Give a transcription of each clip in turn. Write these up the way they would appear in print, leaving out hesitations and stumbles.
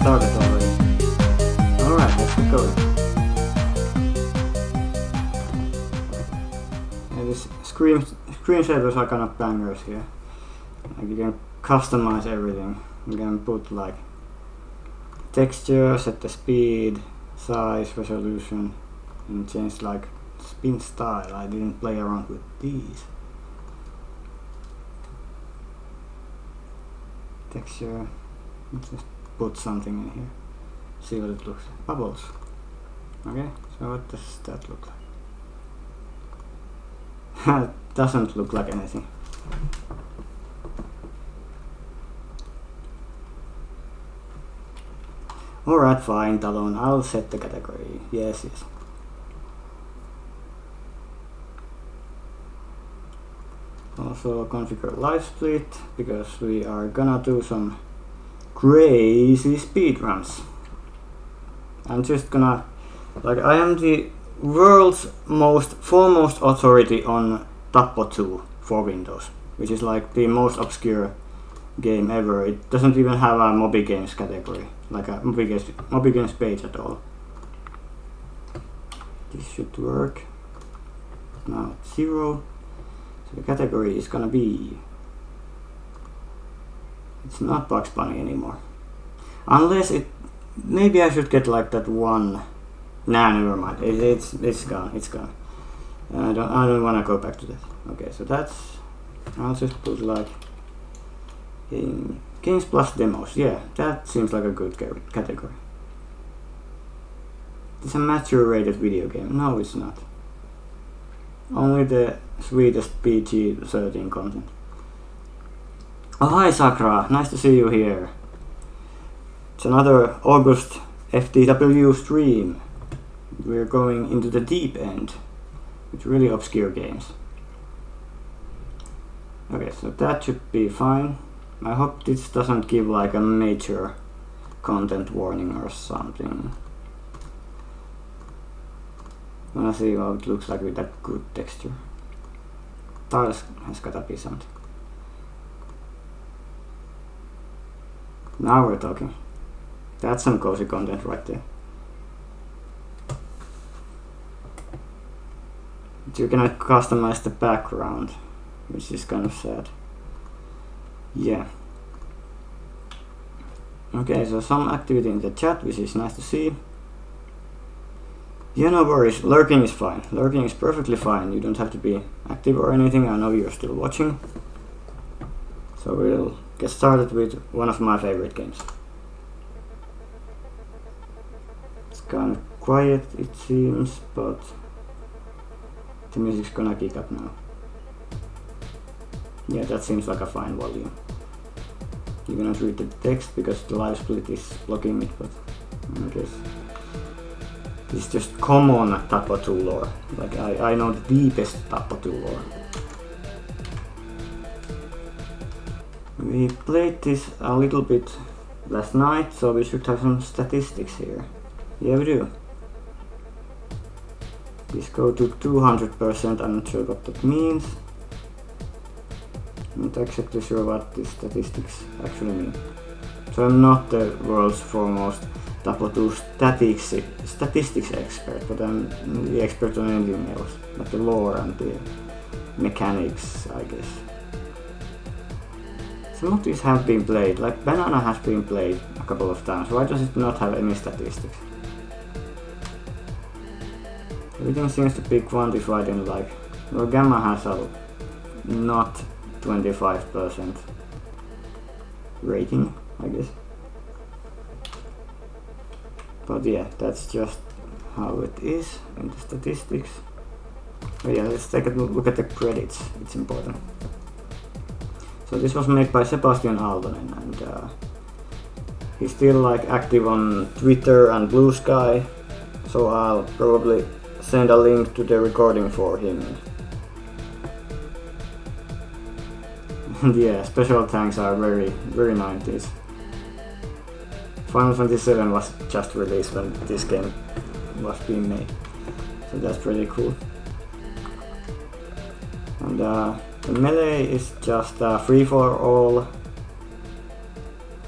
started already. Alright, let's get going. Yeah, these screensavers are kind of bangers here. Like you can customize everything. You can put like texture, set the speed, size, resolution, and change like spin style. I didn't play around with these. Texture, just put something in here. See what it looks like. Bubbles. Okay, so what does that look like? It doesn't look like anything. Alright, fine, Talon, I'll set the category. Yes. Also configure live split, because we are gonna do some crazy speedruns. I'm just gonna, like, I am the world's foremost authority on Tappo 2 for Windows, which is like the most obscure game ever. It doesn't even have a Moby Games category, like a Moby Games page at all. This should work. Now it's 0. So the category is gonna be... It's not Bugs Bunny anymore. Unless it... Maybe I should get like that one... Nah, never mind. It's gone. It's gone. I don't want to go back to that. Okay, so that's... I'll just put like... Games plus demos. Yeah, that seems like a good category. It's a mature rated video game. No, it's not. Only the sweetest PG-13 content. Oh, hi Sakra, nice to see you here. It's another August FTW stream. We're going into the deep end with really obscure games. Okay, so that should be fine. I hope this doesn't give like a major content warning or something. I wanna see how it looks like with that good texture. Tiles has gotta be something. Now we're talking. That's some cozy content right there. But you cannot customize the background, which is kind of sad. Yeah. Okay, so some activity in the chat, which is nice to see. Yeah, no worries. Lurking is fine. Lurking is perfectly fine. You don't have to be active or anything. I know you're still watching. So we'll get started with one of my favorite games. It's kind of quiet, it seems, but the music's gonna kick up now. Yeah, that seems like a fine volume. You cannot read the text because the live split is blocking it, but I guess it's just common Tappo 2 lore. Like I know the deepest Tappo 2 lore. We played this a little bit last night, so we should have some statistics here. Yeah, we do. Let's go to 200%, I'm not sure what that means. I'm not exactly sure what these statistics actually mean. So I'm not the world's foremost Tappo 2 statistics expert, but I'm the expert on anything else, like the lore and the mechanics, I guess. Some of these have been played, like Banana has been played a couple of times. Why does it not have any statistics? Everything seems to be quantified in like... Well, Gamma has a not 25% rating, I guess. But yeah, that's just how it is in the statistics. But yeah, let's take a look at the credits, it's important. So this was made by Sebastian Aaltonen, and he's still like active on Twitter and Blue Sky, so I'll probably send a link to the recording for him. And yeah, special thanks are very 90s. Final Fantasy VII was just released when this game was being made, so that's pretty cool. And the melee is just free for all.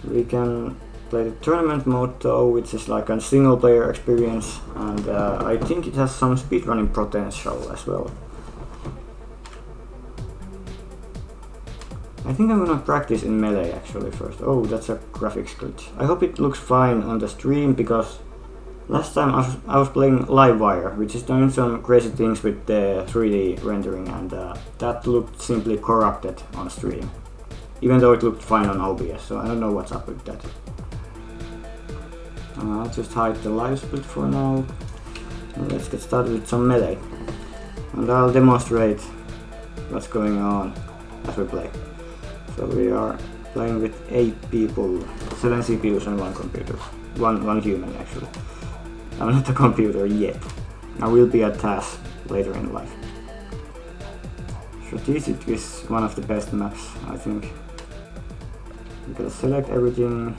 We can play the tournament mode though, which is like a single player experience, and I think it has some speedrunning potential as well. I think I'm gonna practice in melee actually first. Oh, that's a graphics glitch. I hope it looks fine on the stream, because last time I was playing Livewire, which is doing some crazy things with the 3D rendering, and that looked simply corrupted on stream, even though it looked fine on OBS, so I don't know what's up with that. I'll just hide the live split for now. And let's get started with some melee, and I'll demonstrate what's going on as we play. So we are playing with 8 people, 7 CPUs and 1 computer. One human actually. I'm not a computer yet. I will be a task later in life. Strategic is one of the best maps, I think. You gotta select everything.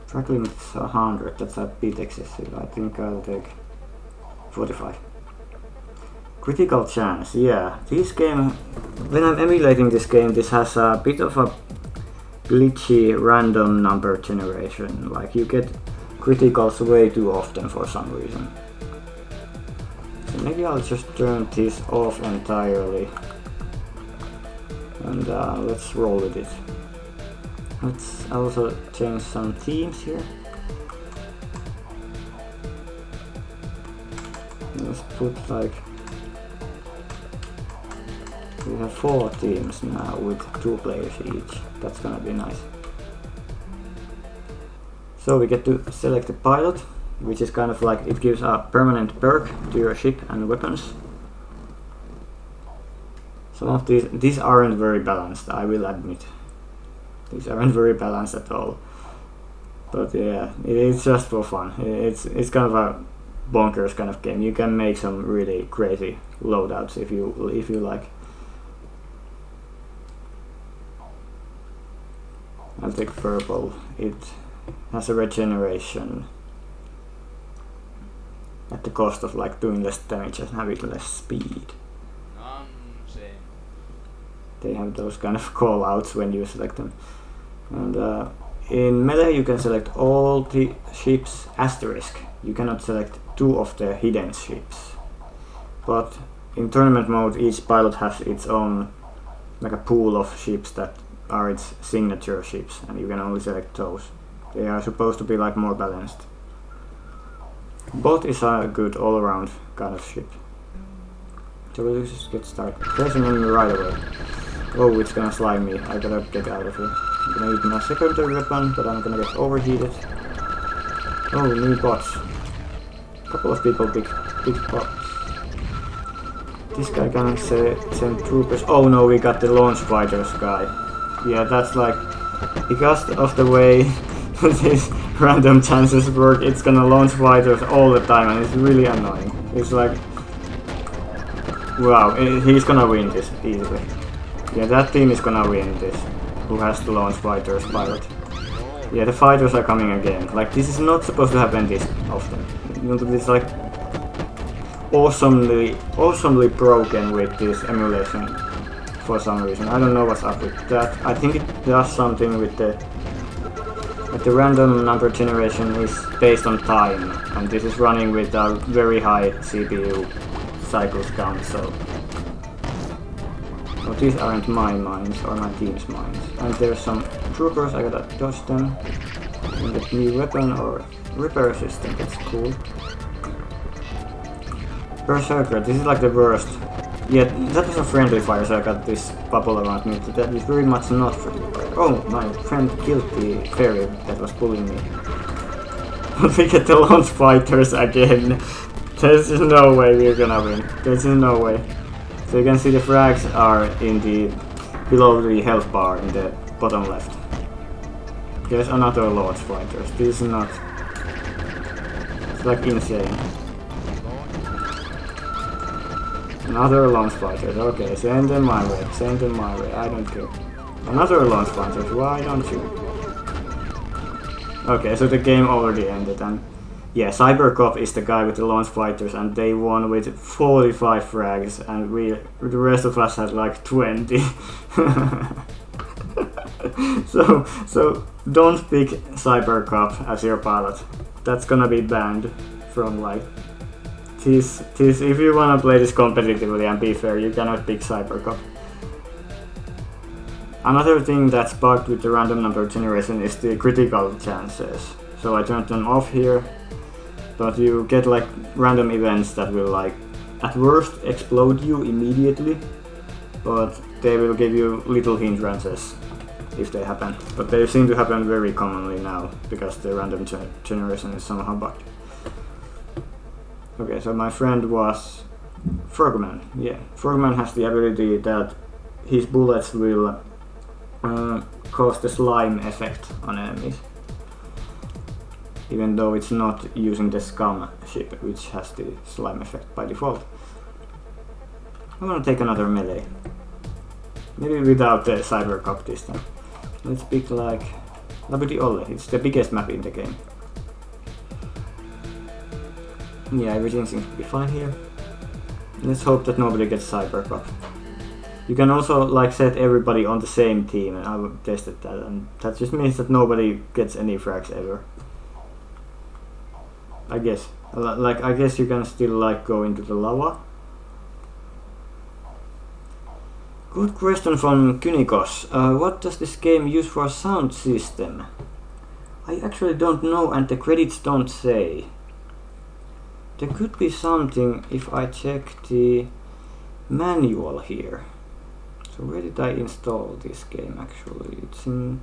Track limit is 100, that's a bit excessive. I think I'll take 45. Critical chance, yeah. This game, when I'm emulating this game, this has a bit of a glitchy random number generation. Like you get criticals way too often for some reason. So maybe I'll just turn this off entirely. And let's roll with it. Let's also change some themes here. Let's put like... We have 4 teams now with 2 players each. That's gonna be nice. So we get to select a pilot, which is kind of like, it gives a permanent perk to your ship and weapons. Some of these aren't very balanced, I will admit. These aren't very balanced at all. But yeah, it's just for fun. It's kind of a bonkers kind of game. You can make some really crazy loadouts if you like. I'll take purple. It has a regeneration at the cost of like doing less damage and having less speed. They have those kind of call outs when you select them. And in melee you can select all the ships asterisk. You cannot select 2 of the hidden ships. But in tournament mode each pilot has its own like a pool of ships that are its signature ships, and you can only select those. They are supposed to be like more balanced. Bot is a good all-around kind of ship. So we'll just get started. Pressing enemy right away. Oh, it's gonna slime me. I gotta get out of here. I'm gonna use my secondary weapon, but I'm gonna get overheated. Oh, new bots. Couple of people, big bots. This guy can send troopers. Oh no, we got the launch fighters guy. Yeah, that's like, because of the way these random chances work, it's gonna launch fighters all the time, and it's really annoying. It's like, wow, he's gonna win this easily. Yeah, that team is gonna win this, who has the launch fighters pilot. Yeah, the fighters are coming again. Like, this is not supposed to happen this often. It's like awesomely broken with this emulation for some reason. I don't know what's up with that. I think it does something with the random number generation is based on time, and this is running with a very high CPU cycles count, so... Oh, these aren't my mines, or my team's mines. And there's some troopers, I gotta dodge them. And get new weapon or repair system, that's cool. Berserker, this is like the worst. Yeah, that was a friendly fire, so I got this bubble around me. That is very much not friendly fire. Oh, my friend killed the fairy that was pulling me. We get the launch fighters again. There's no way we're gonna win. There's no way. So you can see the frags are in the below the health bar in the bottom left. There's another launch fighters. This is not... It's like insane. Another launch fighters. Okay, send them my way. Send them my way. I don't care. Another launch fighters. Why don't you? Okay, so the game already ended, and yeah, Cybercop is the guy with the launch fighters, and they won with 45 frags, and the rest of us had like 20. So don't pick Cyber Cop as your pilot. That's gonna be banned from like this. If you wanna play this competitively and be fair, you cannot pick Cyber Cop. Another thing that's bugged with the random number generation is the critical chances. So I turned them off here, but you get like random events that will like at worst explode you immediately, but they will give you little hindrances if they happen. But they seem to happen very commonly now because the random generation is somehow bugged. Okay, so my friend was Frogman. Yeah, Frogman has the ability that his bullets will cause the slime effect on enemies, even though it's not using the scum ship, which has the slime effect by default. I'm gonna take another melee, maybe without the Cyber Cop this time. Let's pick like Labudi Olle. It's the biggest map in the game. Yeah, everything seems to be fine here. Let's hope that nobody gets Cyber Cop. You can also like set everybody on the same team, and I tested that, and that just means that nobody gets any frags ever. I guess. Like I guess you can still like go into the lava. Good question from Kynikos. What does this game use for a sound system? I actually don't know, and the credits don't say. There could be something if I check the manual here. So where did I install this game actually? It's in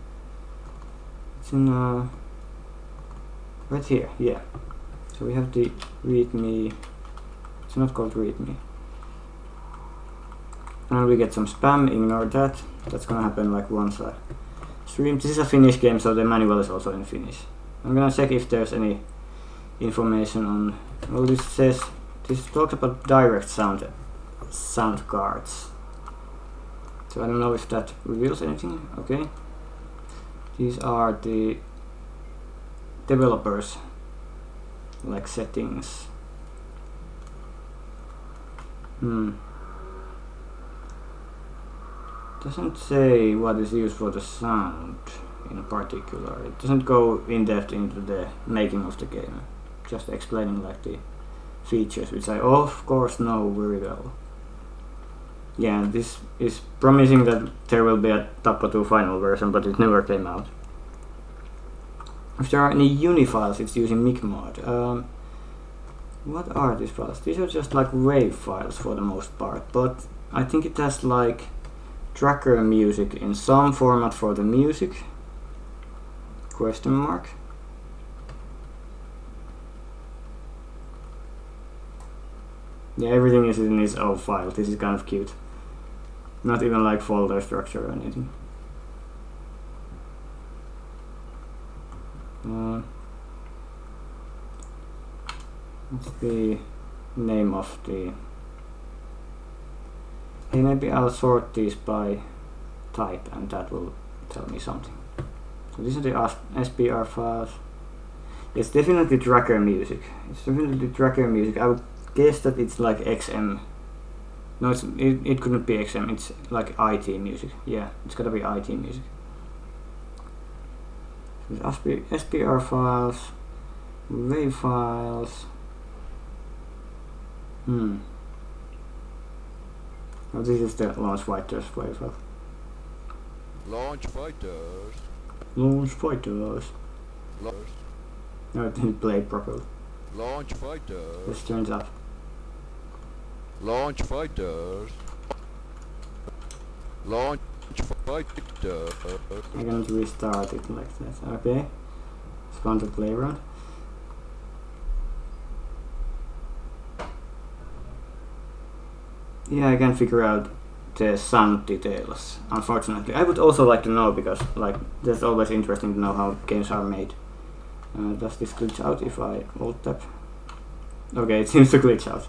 right here, yeah. So we have the readme. It's not called readme. And we get some spam, ignore that. That's gonna happen like once I stream. This is a Finnish game, so the manual is also in Finnish. I'm gonna check if there's any information on. Well, this says this talks about direct sound cards. So I don't know if that reveals anything. Okay. These are the developers like settings. Doesn't say what is used for the sound in particular. It doesn't go in depth into the making of the game. Just explaining like the features, which I of course know very well. Yeah, this is promising that there will be a Tappo 2 final version, but it never came out. If there are any uni files, it's using micmod. What are these files? These are just like WAV files for the most part, but I think it has like tracker music in some format for the music. Question mark. Yeah, everything is in its own file. This is kind of cute. Not even like folder structure or anything. What's the name of the... Hey, maybe I'll sort these by type and that will tell me something. So these are the SPR files. It's definitely tracker music. It's definitely tracker music. I would guess that it's like XM. No, it couldn't be XM. It's like IT music. Yeah, it's gotta be IT music. So SPR files, WAV files. Oh, this is the Launch Fighters WAV file. Launch Fighters. Launch Fighters. No, it didn't play properly. Launch Fighters. This turns up. Launch Fighters. Launch Fighters. I'm going to restart it like that. Okay. It's fun to play around. Yeah, I can figure out the sound details, unfortunately. I would also like to know, because like that's always interesting to know how games are made. Does this glitch out if I alt tab? Okay, it seems to glitch out.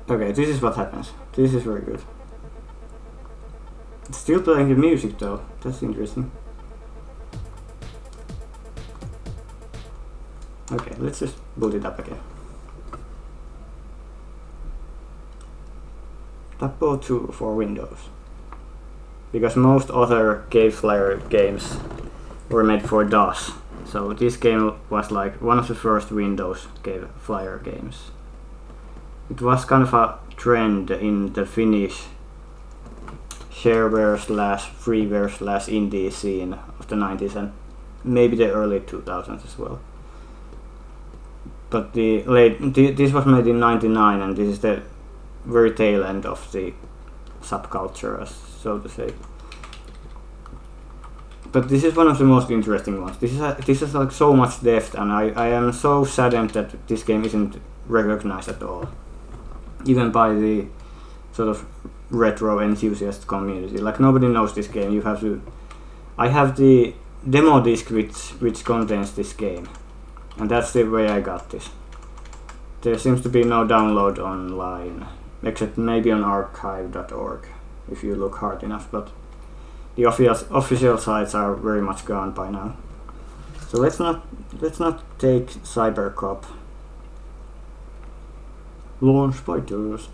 Okay, this is what happens. This is very good. It's still playing the music though. That's interesting. Okay, let's just boot it up again. Tappo 2 for Windows. because most other Cave Flyer games were made for DOS. So this game was like one of the first Windows Cave Flyer games. It was kind of a trend in the Finnish shareware slash freeware slash indie scene of the 90s and maybe the early 2000s as well. But this was made in 99, and this is the very tail end of the subculture, as so to say. But this is one of the most interesting ones. This is like so much depth, and I am so saddened that this game isn't recognized at all, even by the sort of retro enthusiast community. Like nobody knows this game. You have to. I have the demo disc which contains this game, and that's the way I got this. There seems to be no download online, except maybe on archive.org if you look hard enough, but the official sites are very much gone by now. So let's not take Cybercop. Launch fighters.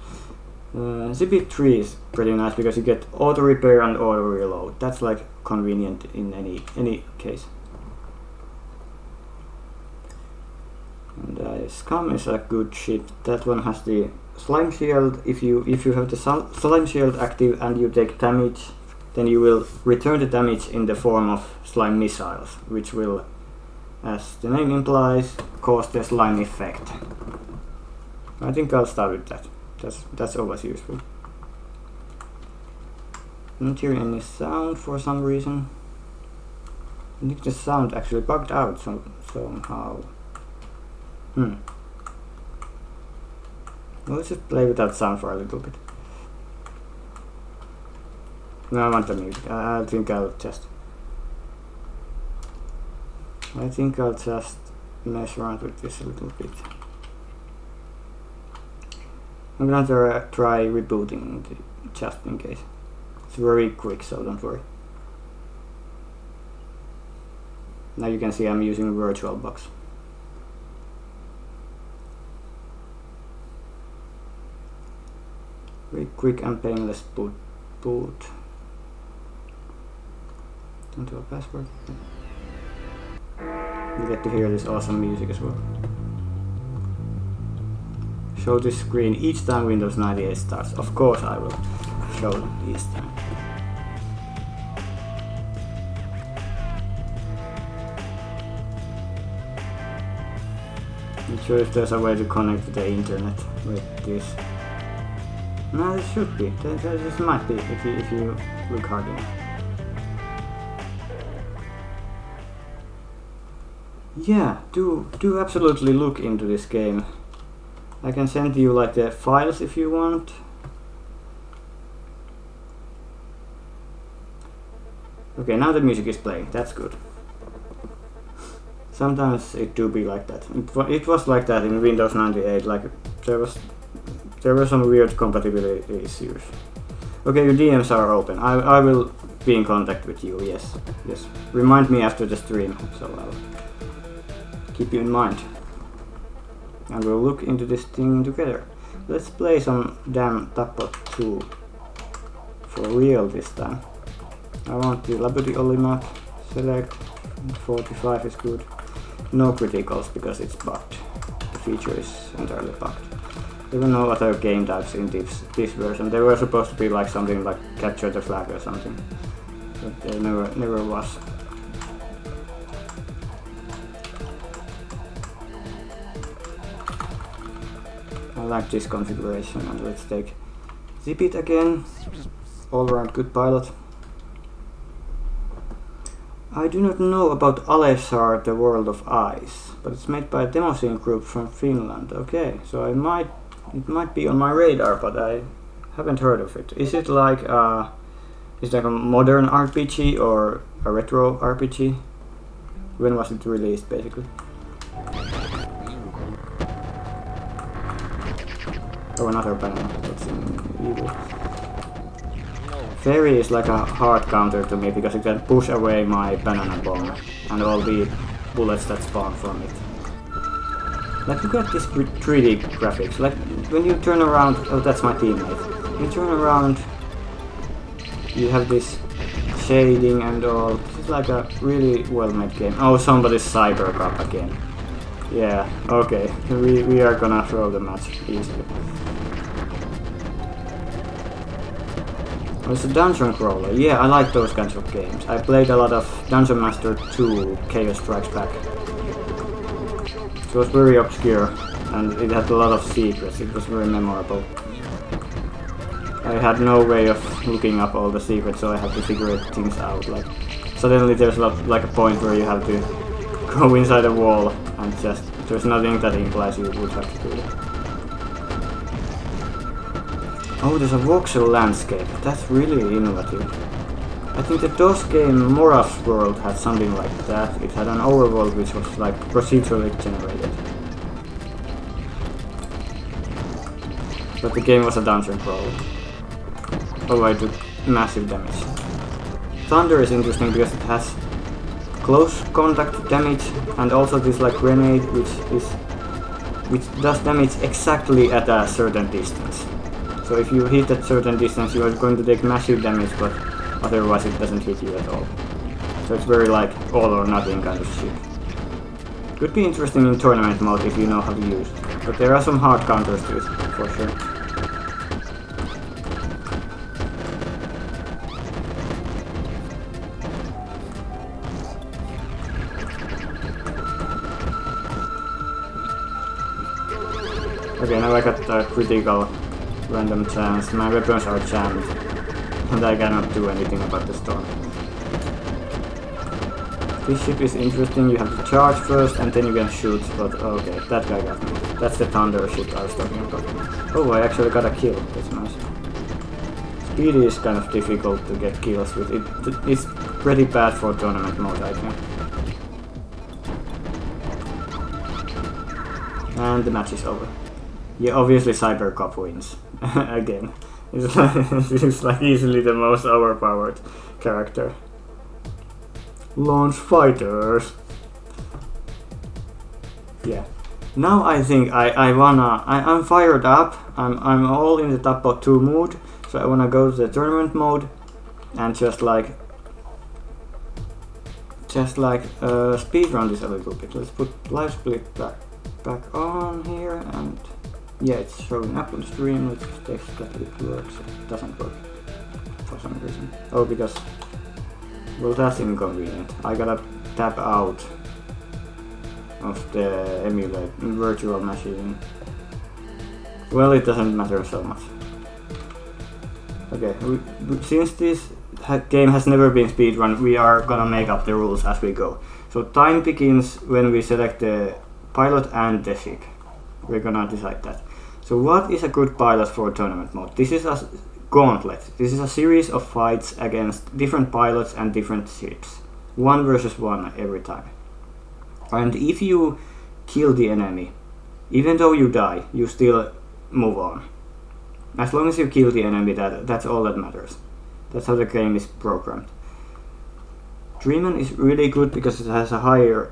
Zip 3 is pretty nice because you get auto repair and auto reload. That's like convenient in any case. And Scum is a good ship. That one has the slime shield. If you have the slime shield active and you take damage, then you will return the damage in the form of slime missiles, which will, as the name implies, cause the slime effect. I think I'll start with that. That's always useful. Not hearing any sound for some reason. I think the sound actually bugged out somehow. Well, let's just play without sound for a little bit. No, I want the music. I think I'll just mess around with this a little bit. I'm gonna try rebooting it just in case. It's very quick, so don't worry. Now you can see I'm using VirtualBox. Very quick and painless boot. Don't do a password. You get to hear this awesome music as well. Show this screen each time Windows 98 starts. Of course I will show them each time. Not sure if there's a way to connect to the internet with this. No, there should be. There just might be if you look hard enough. Yeah, do absolutely look into this game. I can send you like the files if you want. Okay, now the music is playing. That's good. Sometimes it do be like that. It was like that in Windows 98. Like there were some weird compatibility issues. Okay, your DMs are open. I will be in contact with you. Yes. Remind me after the stream, so I'll keep you in mind. And we'll look into this thing together. Let's play some damn Tappo 2 for real this time. I want the Labuddy Olli map. Select 45 is good. No criticals because it's bugged. The feature is entirely bugged. There were no other game types in this version. They were supposed to be like something like capture the flag or something, but there never was. I like this configuration, and let's take Zip it again. All around good pilot. I do not know about Alesar, the World of Ice, but it's made by a demoscene group from Finland. Okay, so it might be on my radar, but I haven't heard of it. Is it like a modern RPG or a retro RPG? When was it released, basically? Oh, another banana. That's evil. Fairy is like a hard counter to me because it can push away my banana bomb and all the bullets that spawn from it. Like, look at this 3D graphics. Like, when you turn around... Oh, that's my teammate. You turn around you have this shading and all. This is like a really well made game. Oh, somebody's cyber cop again. Yeah, okay. We are gonna throw the match easily. Oh, it's a dungeon crawler. Yeah, I like those kinds of games. I played a lot of Dungeon Master 2 Chaos Strikes Back. It was very obscure and it had a lot of secrets. It was very memorable. I had no way of looking up all the secrets, so I had to figure things out. Like suddenly there's like a point where you have to go inside a wall and just there's nothing that implies you would have to do it. Oh, there's a voxel landscape. That's really innovative. I think the DOS game Mora's World had something like that. It had an overworld which was like procedurally generated. But the game was a dungeon crawler. Oh, I took massive damage. Thunder is interesting because it has close contact damage and also this like grenade which does damage exactly at a certain distance. So if you hit at certain distance you are going to take massive damage, but otherwise it doesn't hit you at all. So it's very like all or nothing kind of shit. Could be interesting in tournament mode if you know how to use it. But there are some hard counters to it, for sure. Okay, now I got a critical random chance. My weapons are jammed and I cannot do anything about the storm. This ship is interesting. You have to charge first and then you can shoot, but okay, that guy got me. That's the thunder ship I was talking about. Oh, I actually got a kill. That's nice. Speed is kind of difficult to get kills with. It's pretty bad for tournament mode, I think. And the match is over. Yeah, obviously Cybercop wins. Again. He's like easily the most overpowered character. Launch fighters. Yeah. Now I think I'm fired up. I'm all in the Tappo 2 mood. So I wanna go to the tournament mode and just like speedrun this a little bit. Let's put live split back on here, and yeah, it's showing up on the stream. Let's test that it works. It doesn't work for some reason. Oh, because, well, that's inconvenient. I gotta tap out of the emulate virtual machine. Well, it doesn't matter so much. Okay, since this game has never been speedrun, we are gonna make up the rules as we go. So time begins when we select the pilot and the ship. We're gonna decide that. So what is a good pilot for tournament mode? This is a gauntlet. This is a series of fights against different pilots and different ships. 1 versus 1 every time. And if you kill the enemy, even though you die, you still move on. As long as you kill the enemy, that's all that matters. That's how the game is programmed. Dreamman is really good because it has a higher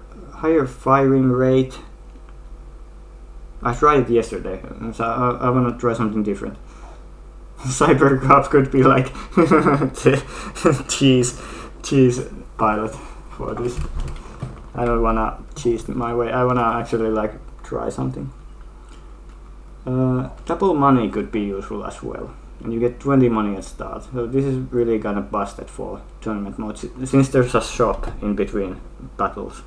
firing rate. I tried it yesterday, so I want to try something different. Cybercop could be like the cheese pilot for this. I don't wanna cheese my way. I wanna actually like try something. Double money could be useful as well, and you get 20 money at start. So this is really kind of busted for tournament mode since there's a shop in between battles.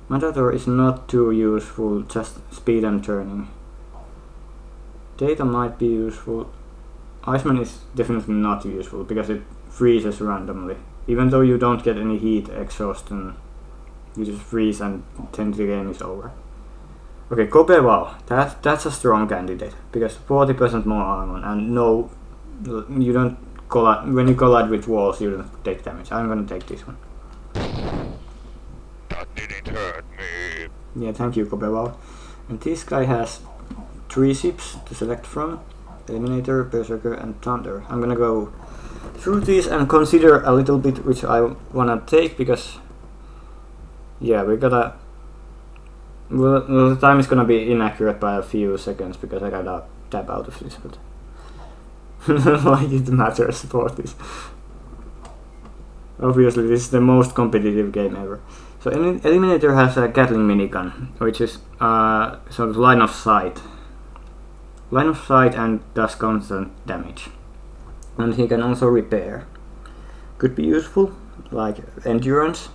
Matador is not too useful, just speed and turning. Data might be useful. Iceman is definitely not useful because it freezes randomly. Even though you don't get any heat exhaustion, you just freeze and then the game is over. Okay, Kobe Wow, that's a strong candidate because 40% more armor and no, you don't collide. When you collide with walls, you don't take damage. I'm gonna take this one. That didn't hurt me. Yeah, thank you, Kobe Wow. And this guy has 3 ships to select from: Eliminator, Berserker, and Thunder. I'm gonna go through these and consider a little bit which I wanna take because, yeah, we gotta. Well, the time is gonna be inaccurate by a few seconds because I gotta tap out of this. But Like it matters for this. Obviously, this is the most competitive game ever. So Eliminator has a Gatling minigun, which is sort of line of sight. Line of sight and does constant damage. And he can also repair. Could be useful, like endurance.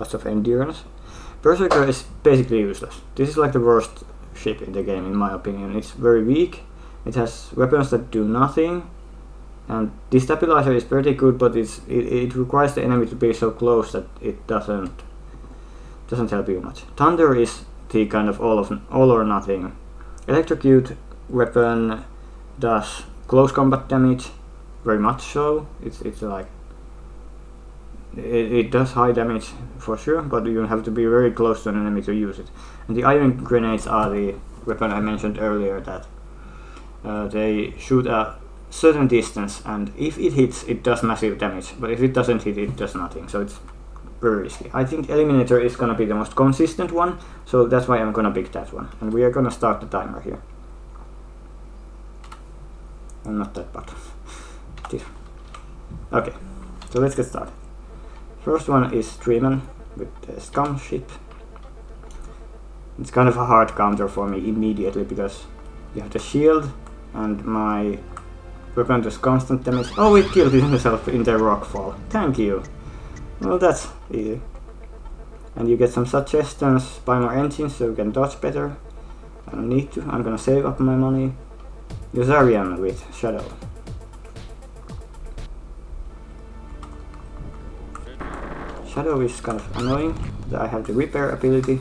Lots of endurance. Berserker is basically useless. This is like the worst ship in the game, in my opinion. It's very weak. It has weapons that do nothing. And destabilizer is pretty good, but it requires the enemy to be so close that it doesn't help you much. Thunder is the kind of all or nothing. Electrocute weapon does close combat damage, very much so. It's like it does high damage for sure, but you have to be very close to an enemy to use it. And the iron grenades are the weapon I mentioned earlier, that they shoot a certain distance, and if it hits, it does massive damage, but if it doesn't hit, it does nothing, so it's very risky. I think Eliminator is gonna be the most consistent one, so that's why I'm gonna pick that one. And we are gonna start the timer here. And not that button. This. Okay, so let's get started. First one is Streaman with the Scum ship. It's kind of a hard counter for me immediately, because you have the shield, and my weapon does constant damage. Oh, it killed himself in the rockfall. Thank you. Well, that's easy. And you get some suggestions, buy more engines so you can dodge better. I don't need to, I'm gonna save up my money. Yuzarian with Shadow. Shadow is kind of annoying. I have the repair ability.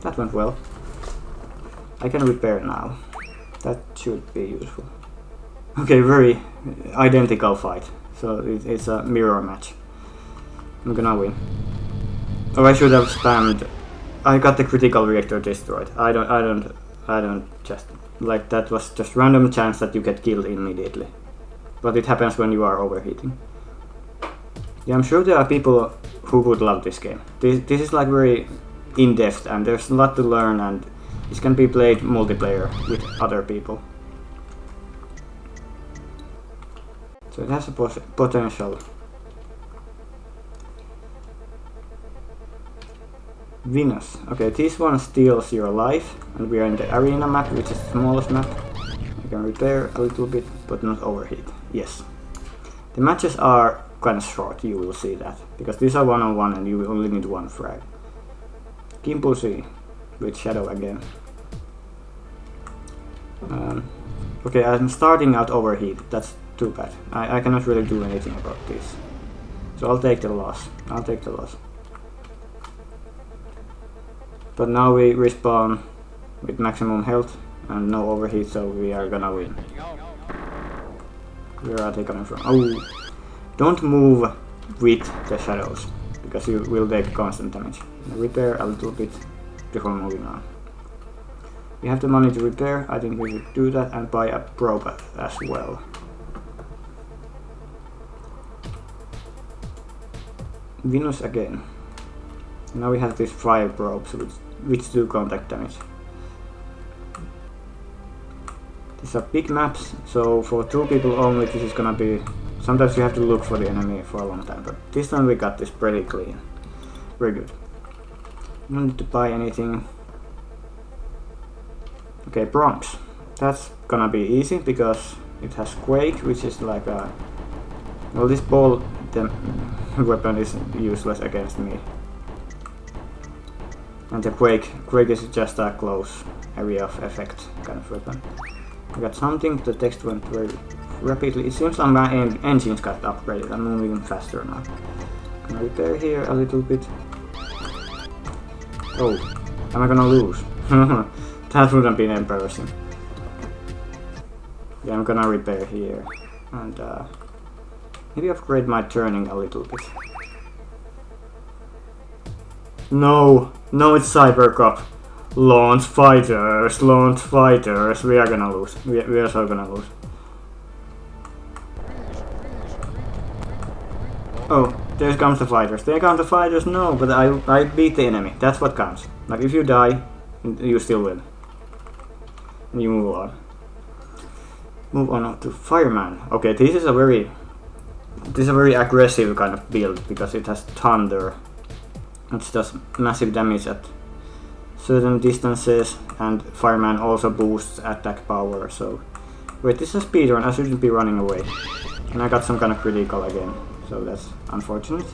That went well. I can repair now. That should be useful. Okay, very identical fight. So it's a mirror match. I'm gonna win. Oh, I should have spammed. I got the critical reactor destroyed. I don't just like that was just random chance that you get killed immediately. But it happens when you are overheating. Yeah, I'm sure there are people who would love this game. This is like very in-depth, and there's a lot to learn, and this can be played multiplayer with other people. So it has a potential. Venus. Okay, this one steals your life, and we are in the arena map, which is the smallest map. You can repair a little bit, but not overheat. Yes. The matches are kind of short, you will see that, because these are one-on-one and you only need one frag. Kimpusi with Shadow again. Okay, I'm starting out overheat. That's too bad. I cannot really do anything about this. So I'll take the loss. I'll take the loss. But now we respawn with maximum health and no overheat, so we are gonna win. Where are they coming from? Oh! Don't move with the shadows, because you will take constant damage. Repair a little bit before moving on. We have the money to repair. I think we should do that and buy a probe as well. Venus again. Now we have these fire probes which do contact damage. These are big maps, so for 2 people only this is gonna be... Sometimes you have to look for the enemy for a long time, but this time we got this pretty clean. Very good. No need to buy anything. Okay, Bronx. That's gonna be easy because it has Quake, which is like a... Well, this ball weapon is useless against me. And the Quake is just a close area of effect kind of weapon. I got something, the text went very rapidly. It seems like my engines got upgraded. I'm moving faster now. Can I repair here a little bit? Oh, am I gonna lose? That wouldn't be embarrassing. Yeah, I'm gonna repair here. And maybe upgrade my turning a little bit. No! No, it's Cybercop. Launch fighters, we are gonna lose. We are so gonna lose. Oh, there comes the fighters. There come the fighters, no, but I beat the enemy. That's what counts. Like, if you die, you still win. And you move on. Move on to Fireman. Okay, this is a very aggressive kind of build because it has Thunder, which does massive damage at certain distances, and Fireman also boosts attack power. So, wait, this is a speedrun. I shouldn't be running away, and I got some kind of critical again. So that's unfortunate.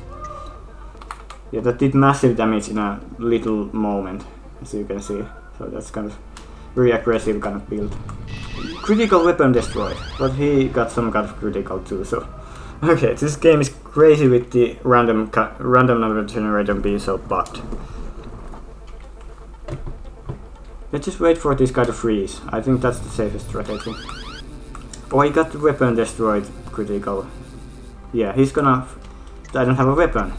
Yeah, that did massive damage in a little moment, as you can see. So that's kind of very aggressive kind of build. Critical weapon destroyed, but he got some kind of critical too. So, okay, this game is crazy with the random number generator being so bugged. Let's just wait for this guy to freeze. I think that's the safest strategy. Oh, he got the weapon destroyed critical. Yeah, he's gonna... I don't have a weapon.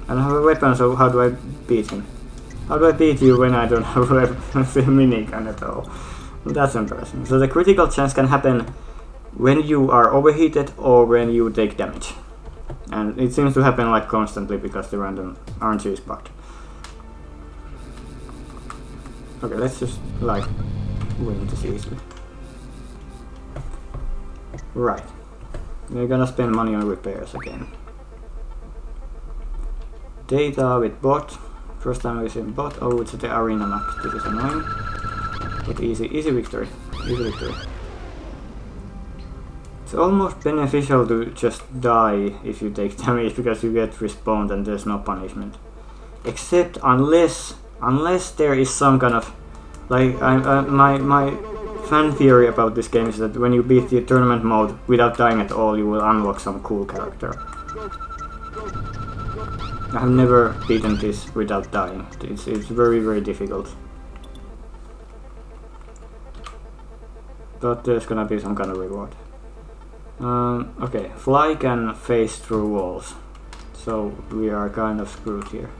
I don't have a weapon, so how do I beat him? How do I beat you when I don't have a weapon? Minigun at all. That's embarrassing. So the critical chance can happen when you are overheated or when you take damage. And it seems to happen like constantly because the random RNG is bugged. Okay, let's just like win this easily. Right. We're gonna spend money on repairs again. Data with bot. First time we've seen bot. Oh, it's the arena map. This is annoying. But easy victory. Easy victory. It's almost beneficial to just die if you take damage because you get respawned and there's no punishment. Except unless there is some kind of like my fan theory about this game is that when you beat the tournament mode without dying at all, you will unlock some cool character. I have never beaten this without dying. It's very difficult. But there's gonna be some kind of reward. Okay, Fly can phase through walls, so we are kind of screwed here.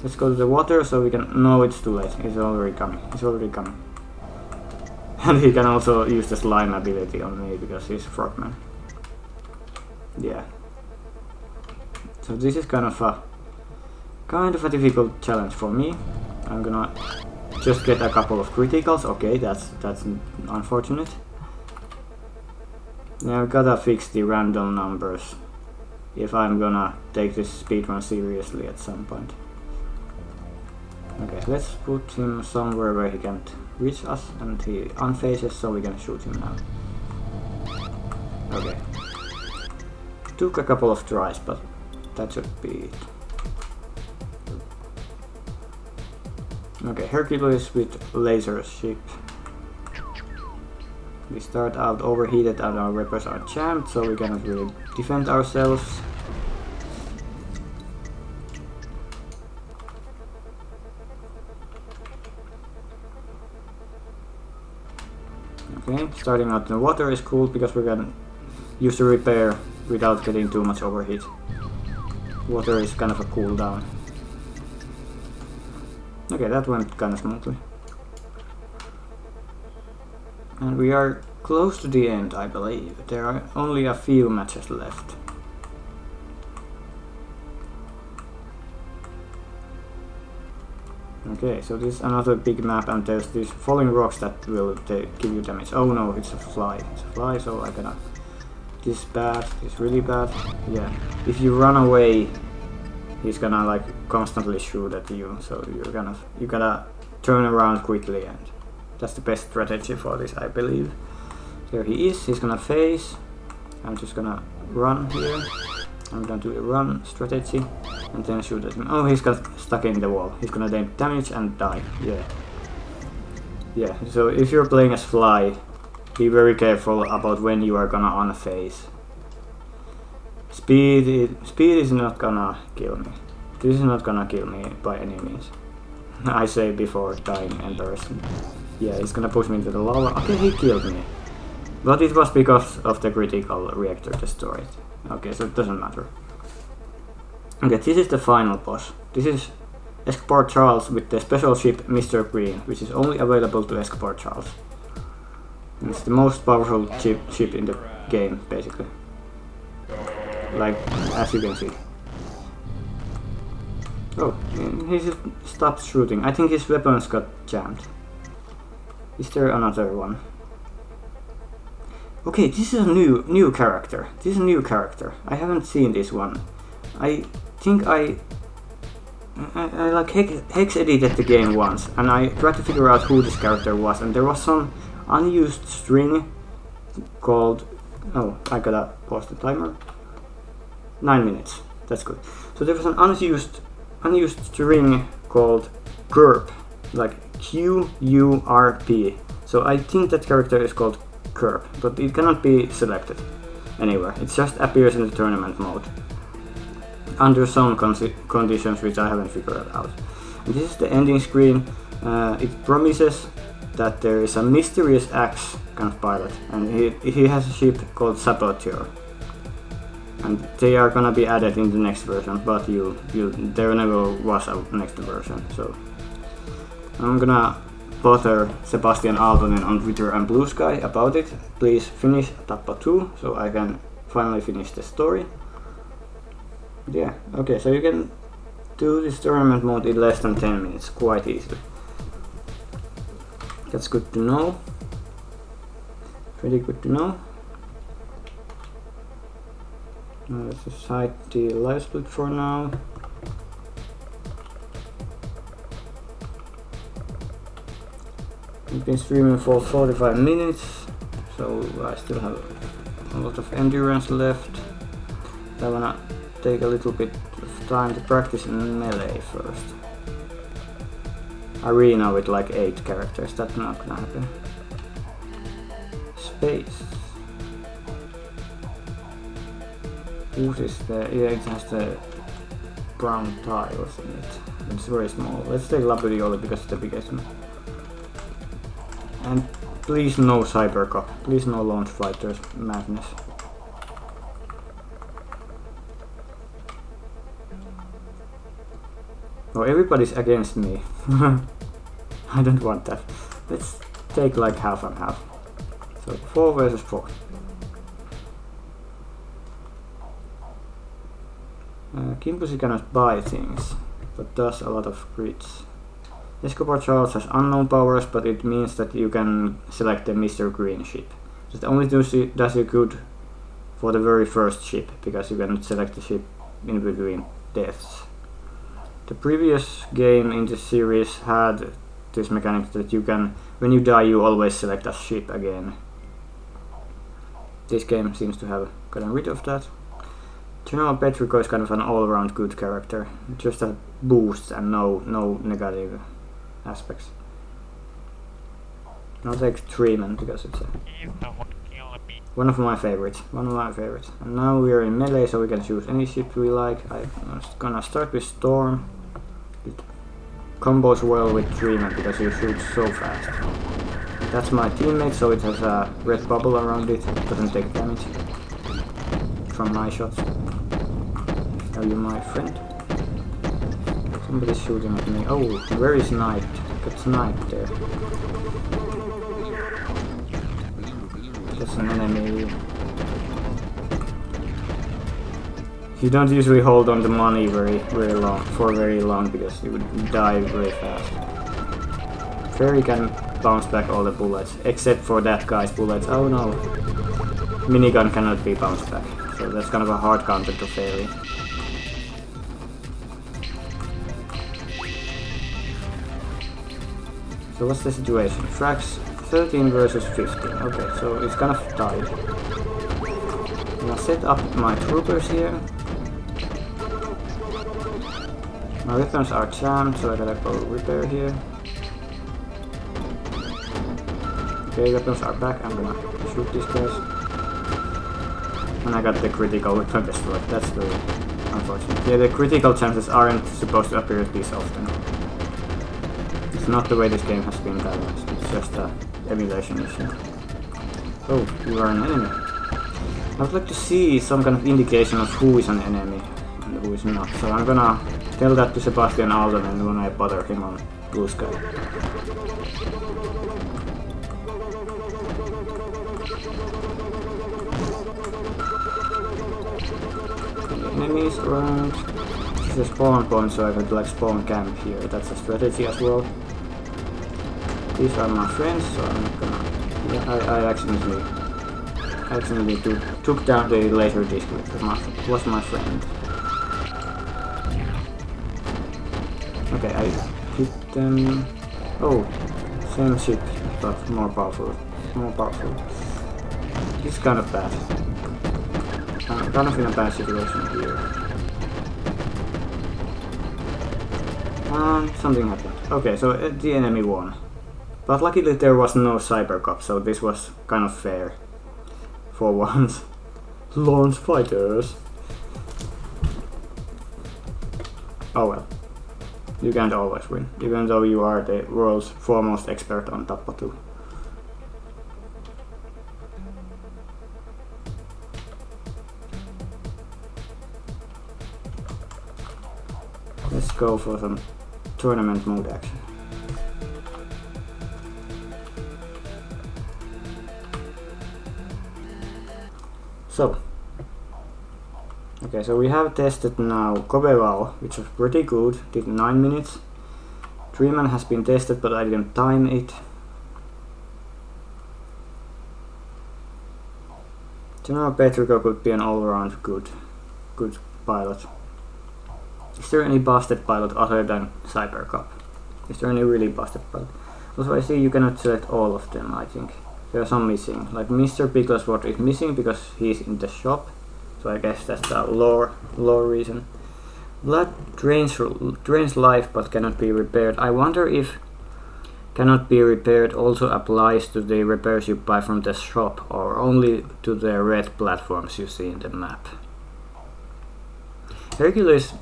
Let's go to the water so we can... No, it's too late. It's already coming. It's already coming. And he can also use the slime ability on me because he's Frogman. Yeah. So this is kind of a difficult challenge for me. I'm gonna just get a couple of criticals. Okay, that's unfortunate. Now I've gotta fix the random numbers if I'm gonna take this speedrun seriously at some point. Okay, let's put him somewhere where he can't reach us and he unphases, so we can shoot him now. Okay. Took a couple of tries, but that should be it. Okay, Hercules with laser ship. We start out overheated and our weapons are jammed, so we cannot really defend ourselves. Okay, starting out in the water is cool because we can use the repair without getting too much overheat. Water is kind of a cooldown. Okay, that went kind of smoothly. And we are close to the end, I believe. There are only a few matches left. Okay, so this is another big map and there's these falling rocks that will give you damage. Oh no, it's a fly. It's a fly, so I cannot... This is bad, this is really bad. Yeah, if you run away, he's gonna like constantly shoot at you, so you gotta turn around quickly, and that's the best strategy for this, I believe. There he is, he's gonna phase. I'm just gonna run here. I'm gonna do the run strategy and then shoot at him. Oh, he's got stuck in the wall. He's gonna take damage and die. Yeah. Yeah, so if you're playing as Fly, be very careful about when you are gonna unphase. Speed is not gonna kill me. This is not gonna kill me by any means. I say before dying embarrassing. Yeah, he's gonna push me into the lava. Okay, he killed me. But it was because of the critical reactor destroyed. Okay, so it doesn't matter. Okay, this is the final boss. This is Escobar Charles with the special ship Mr. Green, which is only available to Escobar Charles. And it's the most powerful ship in the game, basically. Like, as you can see. Oh, he just stopped shooting. I think his weapons got jammed. Is there another one? Okay, this is a new character. This is a new character. I haven't seen this one. I think I like hex edited the game once, and I tried to figure out who this character was, and there was some unused string called... Oh, I gotta pause the timer. 9 minutes. That's good. So there was an unused string called Curp, like QURP. So I think that character is called Curp, but it cannot be selected anywhere. It just appears in the tournament mode under some conditions which I haven't figured out. And this is the ending screen. It promises that there is a mysterious axe kind of pilot, and he has a ship called Saboteur. And they are gonna be added in the next version, but there never was a next version. So I'm gonna bother Sebastian Aaltonen on Twitter and Blue Sky about it. Please finish Tappa 2 so I can finally finish the story. Yeah, okay, so you can do this tournament mode in less than 10 minutes quite easily. That's good to know. Pretty good to know. Let's just hide the live split for now. I've been streaming for 45 minutes, so I still have a lot of endurance left. I wanna take a little bit of time to practice in melee first. Arena with like 8 characters, that's not gonna happen. Space. Whose is the... yeah, it has the brown tiles in it. It's very small. Let's take Laburioli because it's the biggest one. And please no Cybercop. Please no Launch Fighters madness. Oh, everybody's against me. I don't want that. Let's take like half and half. So 4 versus 4. Kimpusi cannot buy things, but does a lot of crits. Escobar Charles has unknown powers, but it means that you can select the Mr. Green ship. It only does you good for the very first ship, because you cannot select the ship in between deaths. The previous game in this series had this mechanic that you can, when you die, you always select a ship again. This game seems to have gotten rid of that. General Petrico is kind of an all-around good character. It just has boosts and no negative aspects. I'll take Treeman because it's one of my favorites. And now we are in melee, so we can choose any ship we like. I'm gonna start with Storm. It combos well with Treeman because he shoots so fast. That's my teammate, so it has a red bubble around it. It doesn't take damage from my shots. Are you my friend? Somebody's shooting at me. Oh, very sniped. Got sniped there. That's an enemy. You don't usually hold on to money very long because you would die very fast. Fairy can bounce back all the bullets, except for that guy's bullets. Oh no. Minigun cannot be bounced back, so that's kind of a hard counter to Fairy. So what's the situation? Frags 13 versus 15. Okay, so it's kind of tied. I'm gonna set up my troopers here. My weapons are jammed, so I gotta go repair here. Okay, weapons are back. I'm gonna shoot these guys. And I got the critical weapon destroyed. That's very unfortunate. Yeah, the critical chances aren't supposed to appear this often. It's not the way this game has been balanced, it's just a emulation issue. Oh, you are an enemy. I would like to see some kind of indication of who is an enemy and who is not, so I'm gonna tell that to Sebastian Aaltonen when I bother him on Blue Sky. Enemies around. This is a spawn point, so I could like spawn camp here. That's a strategy as well. These are my friends, so I'm not gonna... Yeah, I accidentally accidentally took down the laser disc, which was my friend. Okay, I hit them. Oh, same ship, but more powerful. More powerful. This is kind of bad. I'm kind of in a bad situation here. Something happened. Okay, so the enemy won. But luckily there was no Cyber Cup, so this was kind of fair. For once. Launch fighters. Oh well. You can't always win, even though you are the world's foremost expert on Tappa 2. Let's go for some tournament mode action. So, okay, so we have tested now Kobevao, which was pretty good, did 9 minutes. Dreamman has been tested, but I didn't time it. General Petrico could be an all-around good pilot. Is there any busted pilot other than Cyber Cup? Is there any really busted pilot? Also, I see you cannot select all of them, I think. There are some missing. Like Mr. Picklesworth is missing because he's in the shop. So I guess that's the lore reason. Blood drains life but cannot be repaired. I wonder if cannot be repaired also applies to the repairs you buy from the shop or only to the red platforms you see in the map. Hercules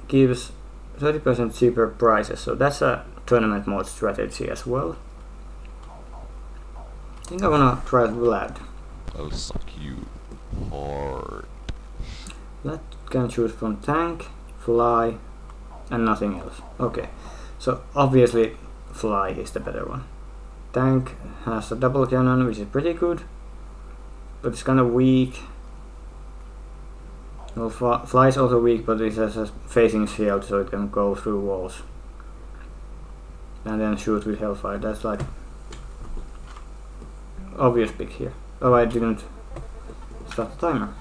gives 30% cheaper prices, so that's a tournament mode strategy as well. I think I wanna try Vlad. I'll suck you hard. Vlad can choose from tank, fly, and nothing else. Okay, so obviously fly is the better one. Tank has a double cannon, which is pretty good, but it's kind of weak. Well, fly is also weak, but it has a facing shield, so it can go through walls. And then shoot with Hellfire. That's like obvious pick here. Oh, I didn't start the timer.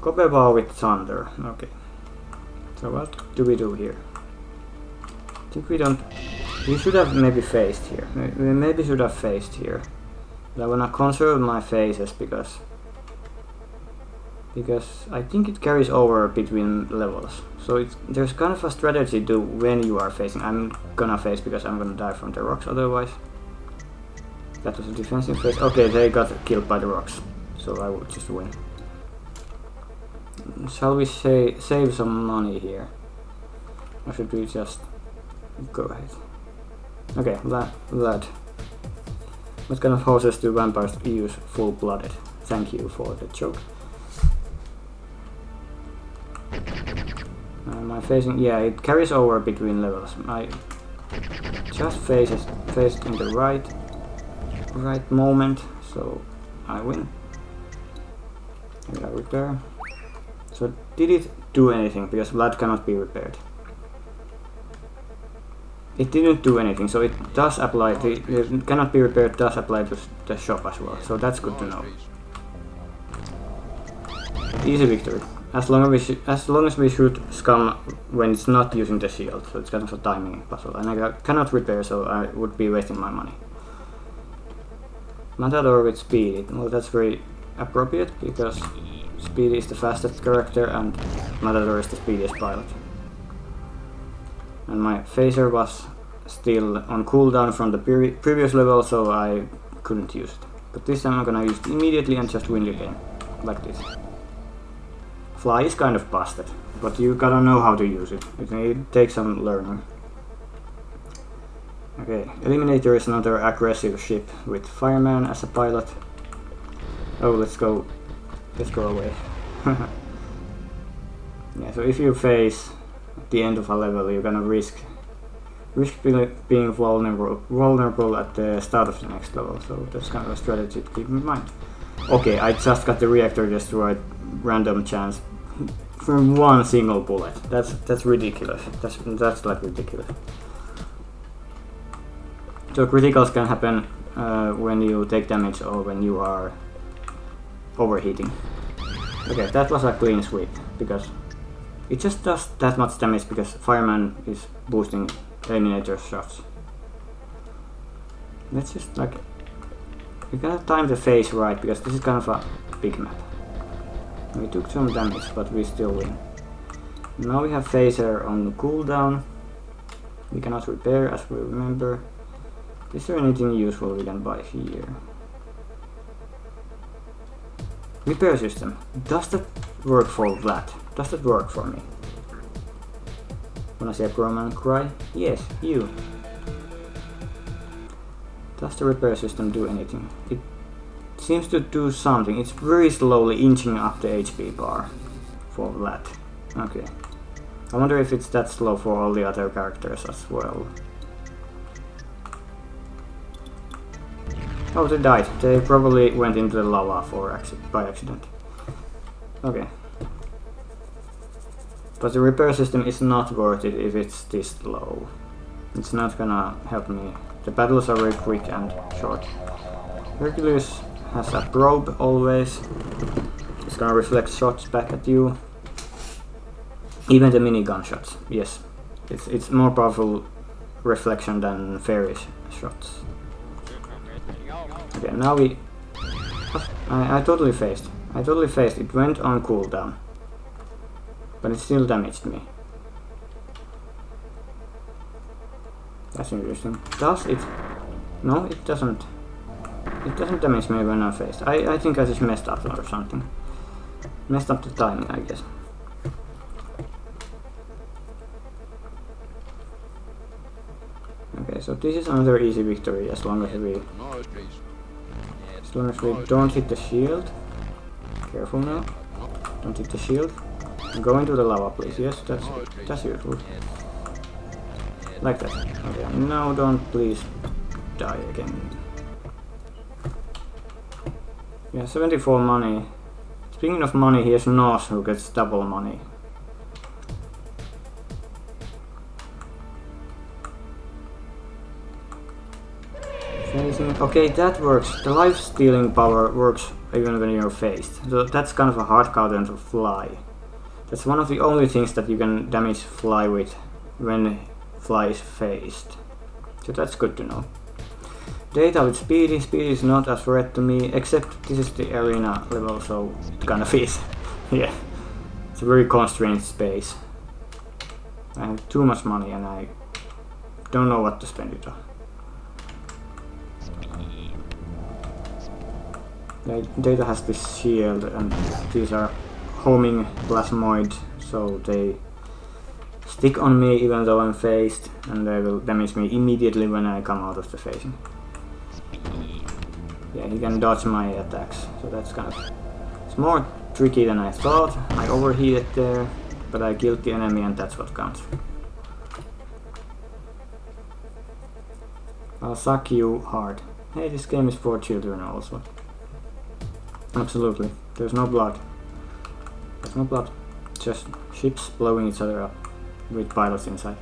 Kobevao with Thunder. Okay. So what do we do here? I think we don't. We should have maybe faced here. We maybe should have faced here. But I wanna conserve my phases because I think it carries over between levels. So there's kind of a strategy to when you are facing. I'm gonna face because I'm gonna die from the rocks otherwise. That was a defensive phase. Okay, they got killed by the rocks, so I would just win. Shall we save some money here? Or should we just go ahead? Okay, Vlad. What kind of horses do vampires use full-blooded? Thank you for the joke. My facing, yeah, it carries over between levels. I just faced in the right moment, so I win. And I repair. So did it do anything? Because Vlad cannot be repaired. It didn't do anything, so it does apply. It cannot be repaired does apply to the shop as well. So that's good to know. Easy victory. As long as we shoot Scum when it's not using the shield, so it's kind of a timing puzzle. And I cannot repair, so I would be wasting my money. Matador with Speedy. Well, that's very appropriate because Speedy is the fastest character and Matador is the speediest pilot. And my phaser was still on cooldown from the previous level, so I couldn't use it. But this time I'm gonna use it immediately and just win the game. Like this. Fly is kind of busted, but you gotta know how to use it. It takes some learning. Okay, Eliminator is another aggressive ship with Fireman as a pilot. Oh, let's go away. Yeah, so if you face at the end of a level, you're gonna risk being vulnerable at the start of the next level. So that's kind of a strategy to keep in mind. Okay, I just got the reactor destroyed, random chance, from one single bullet. That's ridiculous. That's like ridiculous. So criticals can happen when you take damage or when you are overheating. Okay, that was a clean sweep because it just does that much damage because Fireman is boosting Eliminator shots. Let's just like... We gotta time the phase right because this is kind of a big map. We took some damage but we still win. Now we have phaser on cooldown. We cannot repair as we remember. Is there anything useful we can buy here? Repair system. Does that work for Vlad? Does that work for me? Wanna see a Gromman cry? Yes, you. Does the repair system do anything? It seems to do something. It's very slowly inching up the HP bar for Vlad. Okay. I wonder if it's that slow for all the other characters as well. Oh, they died. They probably went into the lava by accident. Okay. But the repair system is not worth it if it's this slow. It's not gonna help me. The battles are very quick and short. Hercules has a probe always. It's gonna reflect shots back at you. Even the minigun shots, yes. It's more powerful reflection than fairy shots. Okay, now we... I totally phased. I totally phased. It went on cooldown. But it still damaged me. That's interesting. Does it? No, it doesn't. It doesn't damage me when I phased. I think I just messed up or something. Messed up the timing, I guess. Okay, so this is another easy victory as long as we don't hit the shield. Careful now. Don't hit the shield. Go into the lava, please. Yes, that's useful. Like that. Okay, now don't please die again. Yeah, 74 money. Speaking of money, here's Nos who gets double money. Okay, that works. The life stealing power works even when you're phased. So that's kind of a hard counter to fly. That's one of the only things that you can damage fly with when fly is phased. So that's good to know. Data with Speedy. Speedy is not a threat to me, except this is the arena level, so it kind of is. Yeah, it's a very constrained space. I have too much money and I don't know what to spend it on. Data has this shield and these are homing plasmoid, so they stick on me even though I'm phased, and they will damage me immediately when I come out of the phasing. Yeah, he can dodge my attacks, so that's kind of... It's more tricky than I thought. I overheated there, but I killed the enemy and that's what counts. I'll suck you hard. Hey, this game is for children also. Absolutely. There's no blood. There's no blood. Just ships blowing each other up with pilots inside.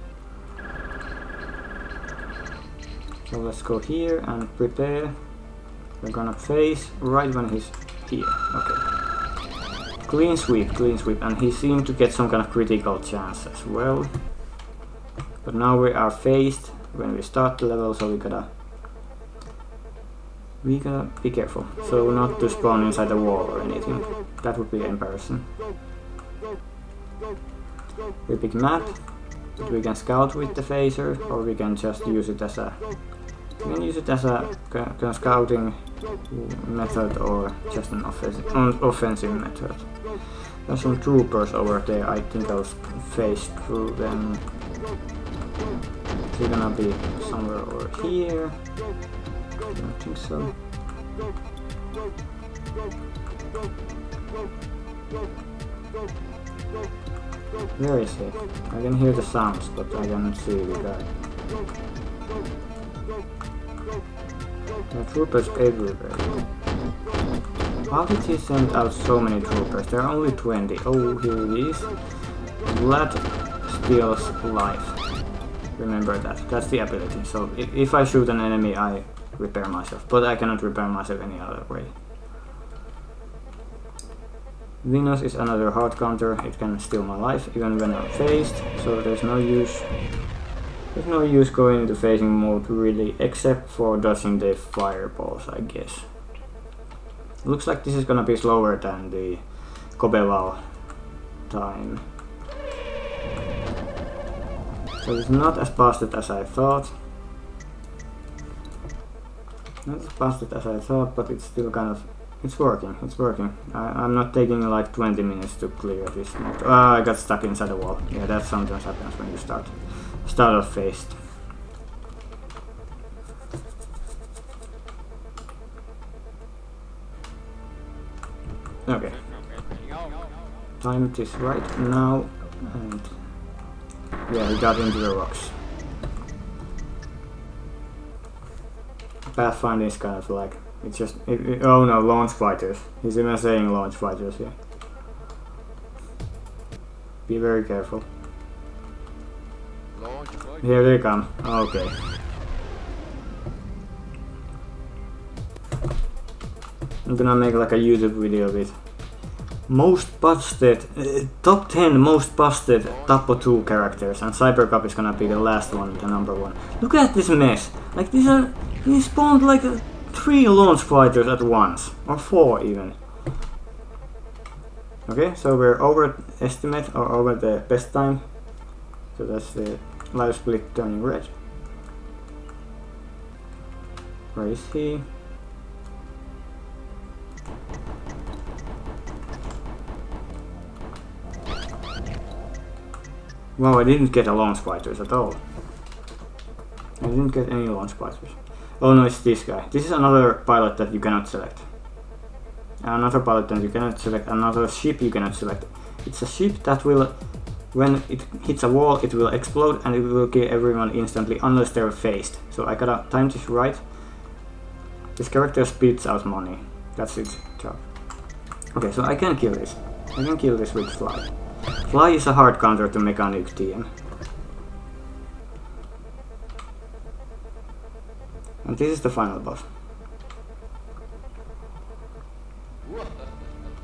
So let's go here and prepare. We're gonna phase right when he's here. Okay. Clean sweep, and he seemed to get some kind of critical chance as well. But now we are phased when we start the level, so we gotta be careful, so not to spawn inside the wall or anything. That would be embarrassing. We pick map. We can scout with the phaser, or we can just use it as a... We can use it as a scouting method or just an offensive method. There's some troopers over there. I think I'll phase through them. They're gonna be somewhere over here. I don't think so. Where is he? I can hear the sounds, but I cannot see the guy. There are troopers everywhere. How did he send out so many troopers? There are only 20. Oh, here he is. Vlad steals life. Remember that. That's the ability. So if I shoot an enemy, I repair myself, but I cannot repair myself any other way. Venus is another hard counter. It can steal my life even when I'm phased, so there's no use. There's no use going into phasing mode really, except for dodging the fireballs, I guess. Looks like this is gonna be slower than the Kobeval time. So it's not as busted as I thought. Not as busted as I thought, but it's still kind of... It's working, it's working. I'm not taking like 20 minutes to clear this mode. I got stuck inside a wall. Yeah, that sometimes happens when you start off phased. Okay. Timed is right now, and yeah, he got into the rocks. Pathfinder is kind of like, it's just, oh no, launch fighters. He's even saying launch fighters here. Be very careful. Here they come. Okay. I'm gonna make like a YouTube video with most busted, top 10 most busted Tappo 2 characters, and Cybercop is gonna be the last one, the number one. Look at this mess! Like he spawned like 3 launch fighters at once, or 4 even. Okay, so we're overestimate or over the best time. So that's the live split turning red. Where is he? Wow, I didn't get a launch fighters at all. I didn't get any launch fighters. Oh no, it's this guy. This is another pilot that you cannot select. Another pilot that you cannot select. Another ship you cannot select. It's a ship that will, when it hits a wall, it will explode and it will kill everyone instantly unless they're phased. So I gotta time this right. This character spits out money. That's its job. Okay, so I can kill this. I can kill this with Fly. Fly is a hard counter to Mechanic TM. And this is the final boss.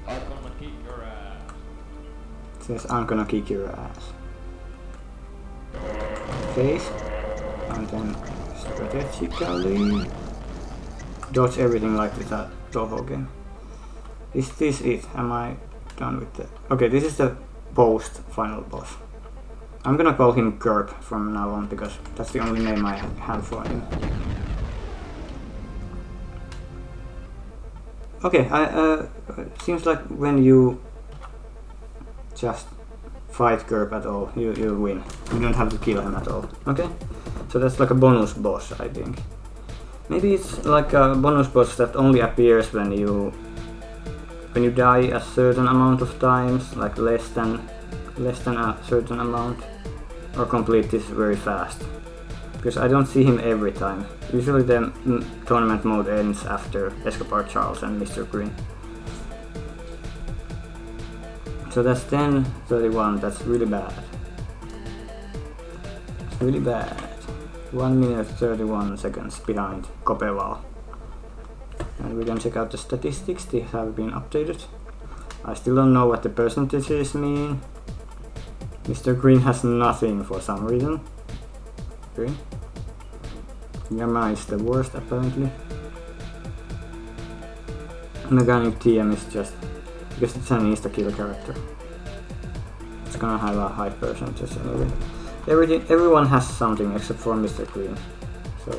I'm gonna kick your ass. It says, I'm gonna kick your ass. Face. And then strategically dodge everything like this Toho game. Is this it? Am I done with the... Okay, this is the post-final boss. I'm gonna call him Gerb from now on because that's the only name I have for him. Okay, seems like when you just fight Gerb at all, you win. You don't have to kill him at all. Okay? So that's like a bonus boss, I think. Maybe it's like a bonus boss that only appears when you die a certain amount of times, like less than a certain amount, or complete this very fast. Because I don't see him every time. Usually the tournament mode ends after Escobar Charles and Mr. Green. So that's 10:31, that's really bad. It's really bad. 1 minute 31 seconds behind Kopeval. And we can check out the statistics, they have been updated. I still don't know what the percentages mean. Mr. Green has nothing for some reason. Okay. Yama is the worst apparently. Mechanic TM is just because it's an insta-kill character. It's gonna have a high percentage anyway. Everyone has something except for Mr. Green. So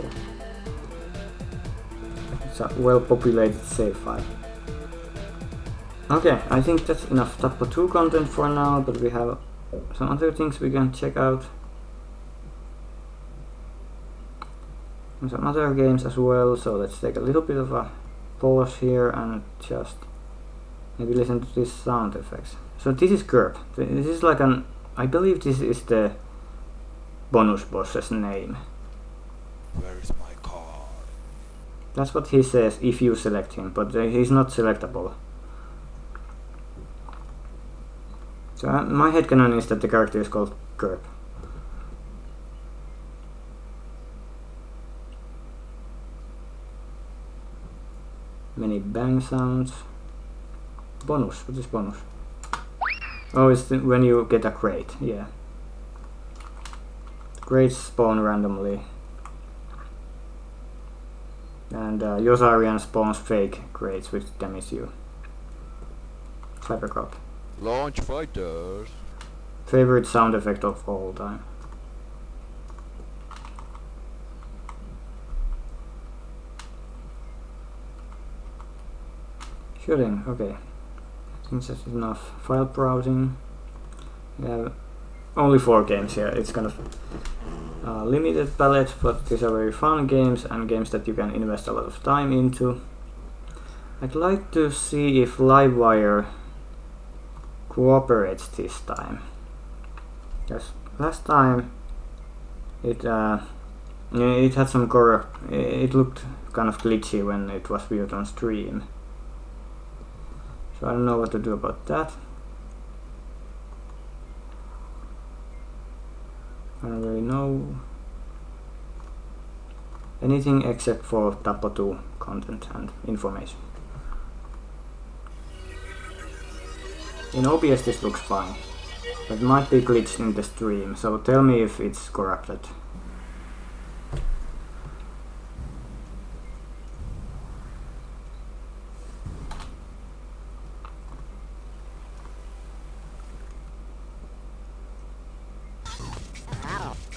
it's a well-populated save file. Okay, I think that's enough Tappo 2 content for now, but we have some other things we can check out. And some other games as well, so let's take a little bit of a pause here and just maybe listen to these sound effects. So this is Gerb. This is like an... I believe this is the bonus boss's name. Where is my card? That's what he says if you select him, but he's not selectable. So my headcanon is that the character is called Gerb. Many bang sounds. Bonus, what is bonus? Oh, it's when you get a crate, yeah. Crates spawn randomly. And Yosarian spawns fake crates which damage you. Cybercop. Launch fighters. Favorite sound effect of all time. Shooting, okay. I think that's enough. File browsing. We have only 4 games here. It's kind of limited palette, but these are very fun games and games that you can invest a lot of time into. I'd like to see if Livewire cooperates this time. Because last time it had some it looked kind of glitchy when it was viewed on stream. So I don't know what to do about that. I don't really know anything except for Tapo 2 content and information. In OBS this looks fine, but it might be glitched in the stream, so tell me if it's corrupted.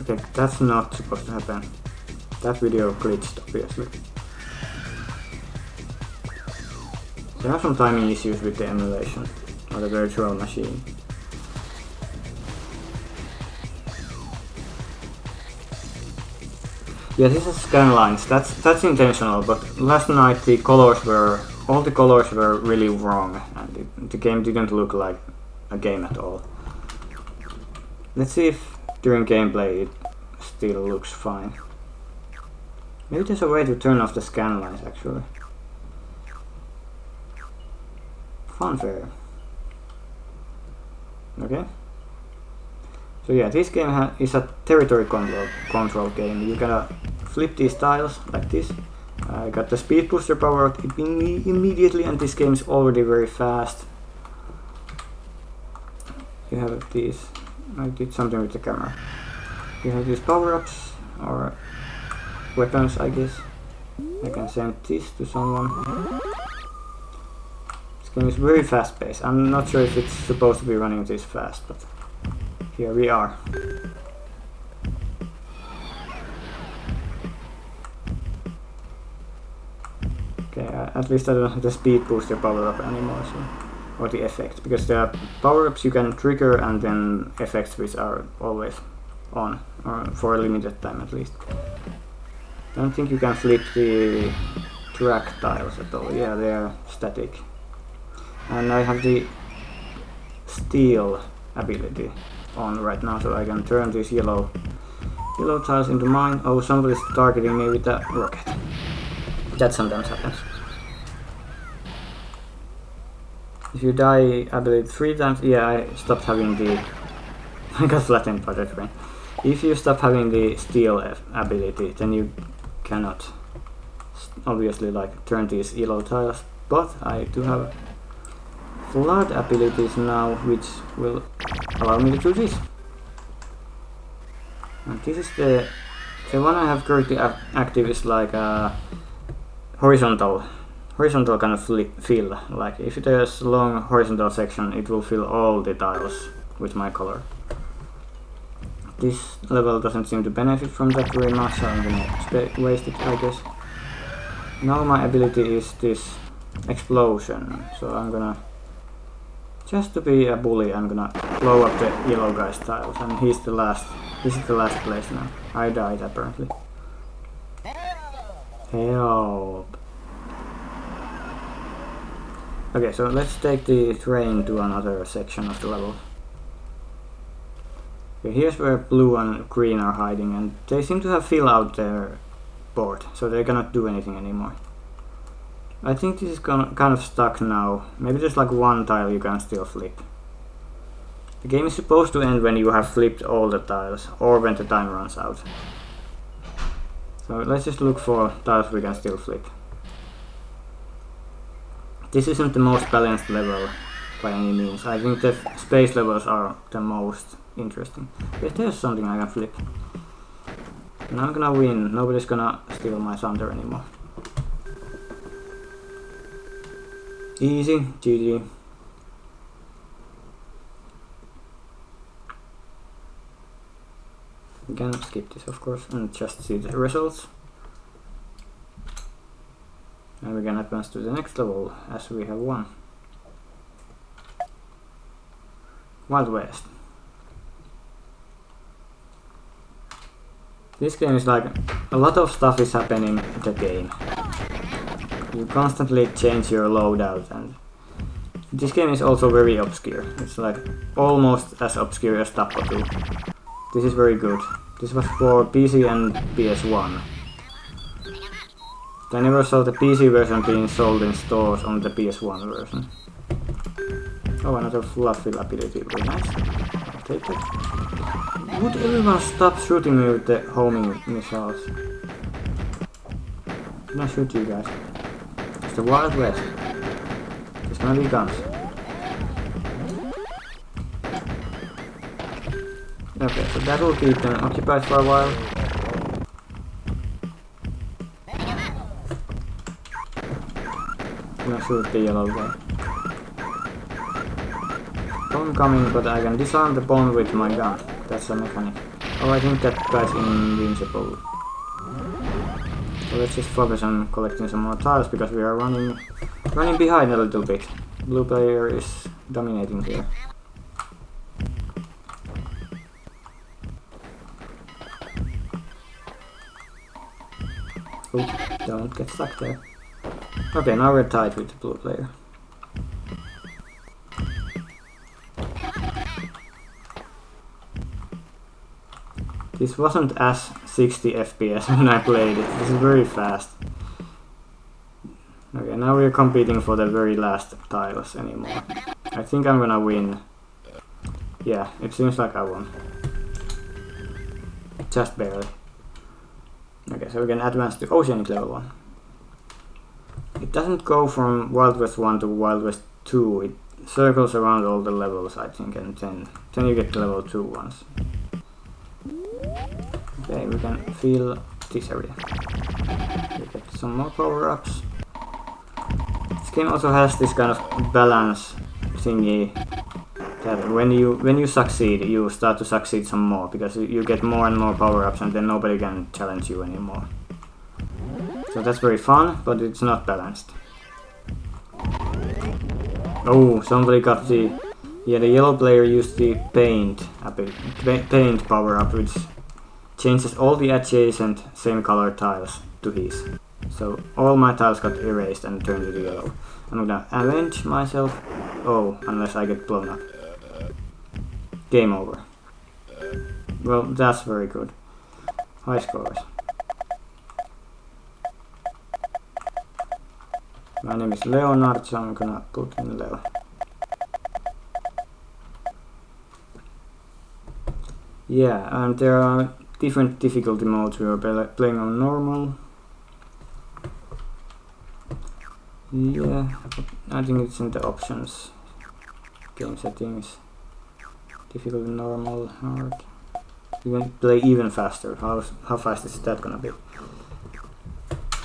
Okay, that's not supposed to happen. That video glitched, obviously. There are some timing issues with the emulation, or the virtual machine. Yeah, this is scan lines. That's intentional, but last night all the colors were really wrong, and the game didn't look like a game at all. Let's see if during gameplay it still looks fine. Maybe there's a way to turn off the scan lines actually. Funfair. Okay. So yeah, this game is a territory control game. You gotta flip these tiles like this. I got the speed booster power out immediately, and this game is already very fast. You have these. I did something with the camera. You have these power-ups or weapons, I guess. I can send this to someone. This game is very fast-paced. I'm not sure if it's supposed to be running this fast, but here we are. Okay, at least I don't have the speed booster power-up anymore, so. Or the effect, because there are power-ups you can trigger and then effects which are always on, or for a limited time at least. I don't think you can flip the track tiles at all. Yeah, they are static. And I have the steal ability on right now, so I can turn these yellow tiles into mine. Oh, somebody's targeting me with that rocket. That sometimes happens. If you die ability 3 times, yeah, I stopped having the... I got flattened by the train. If you stop having the steal ability, then you cannot obviously like turn these yellow tiles, but I do have flood abilities now, which will allow me to do this. And this is the one I have currently active is like a horizontal kind of fill. Like if there's a long horizontal section, it will fill all the tiles with my color. This level doesn't seem to benefit from that very much, so I'm gonna waste it, I guess. Now my ability is this explosion, so I'm gonna, just to be a bully, I'm gonna blow up the yellow guy's tiles, and this is the last place now. I died apparently. Help! Okay, so let's take the train to another section of the level. Okay, here's where blue and green are hiding, and they seem to have filled out their board, so they cannot do anything anymore. I think this is kind of stuck now. Maybe there's like one tile you can still flip. The game is supposed to end when you have flipped all the tiles, or when the time runs out. So let's just look for tiles we can still flip. This isn't the most balanced level by any means. I think the space levels are the most interesting. If there's something I can flip. And I'm gonna win. Nobody's gonna steal my thunder anymore. Easy, GG. We can skip this, of course, and just see the results. And we can advance to the next level as we have won. Wild West. This game is like a lot of stuff is happening in the game. You constantly change your loadout, and this game is also very obscure. It's like almost as obscure as Tappo 2. This is very good. This was for PC and PS1. I never saw the PC version being sold in stores on the PS1 version. Oh, another fluffy ability, very nice. I'll take it. Would everyone stop shooting me with the homing missiles? I'm gonna shoot you guys. It's the Wild West. There's gonna be guns. Okay, so that will keep them occupied for a while. I'm gonna shoot the yellow guy. Bomb coming, but I can disarm the bomb with my gun. That's a mechanic. Oh, I think that guy's invincible. So let's just focus on collecting some more tiles because we are running behind a little bit. Blue player is dominating here. Ooh, don't get stuck there. Okay, now we're tied with the blue player. This wasn't as 60 FPS when I played it. This is very fast. Okay, now we're competing for the very last tiles anymore. I think I'm gonna win. Yeah, it seems like I won. Just barely. Okay, so we can advance to Oceanic level 1. It doesn't go from Wild West 1 to Wild West 2. It circles around all the levels, I think, and then you get to level 2 once. Okay, we can feel this area. We get some more power-ups. This game also has this kind of balance thingy that when you succeed, you start to succeed some more because you get more and more power-ups, and then nobody can challenge you anymore. So that's very fun, but it's not balanced. Oh, somebody got the... Yeah, the yellow player used the paint power-up, which changes all the adjacent same color tiles to his. So all my tiles got erased and turned to yellow. I'm gonna avenge myself. Oh, unless I get blown up. Game over. Well, that's very good. High scores. My name is Leonard, so I'm gonna put in Leo. Yeah, and there are different difficulty modes. We are playing on normal. Yeah, I think it's in the options. Game settings. Difficulty normal, hard. You can play even faster. How fast is that gonna be?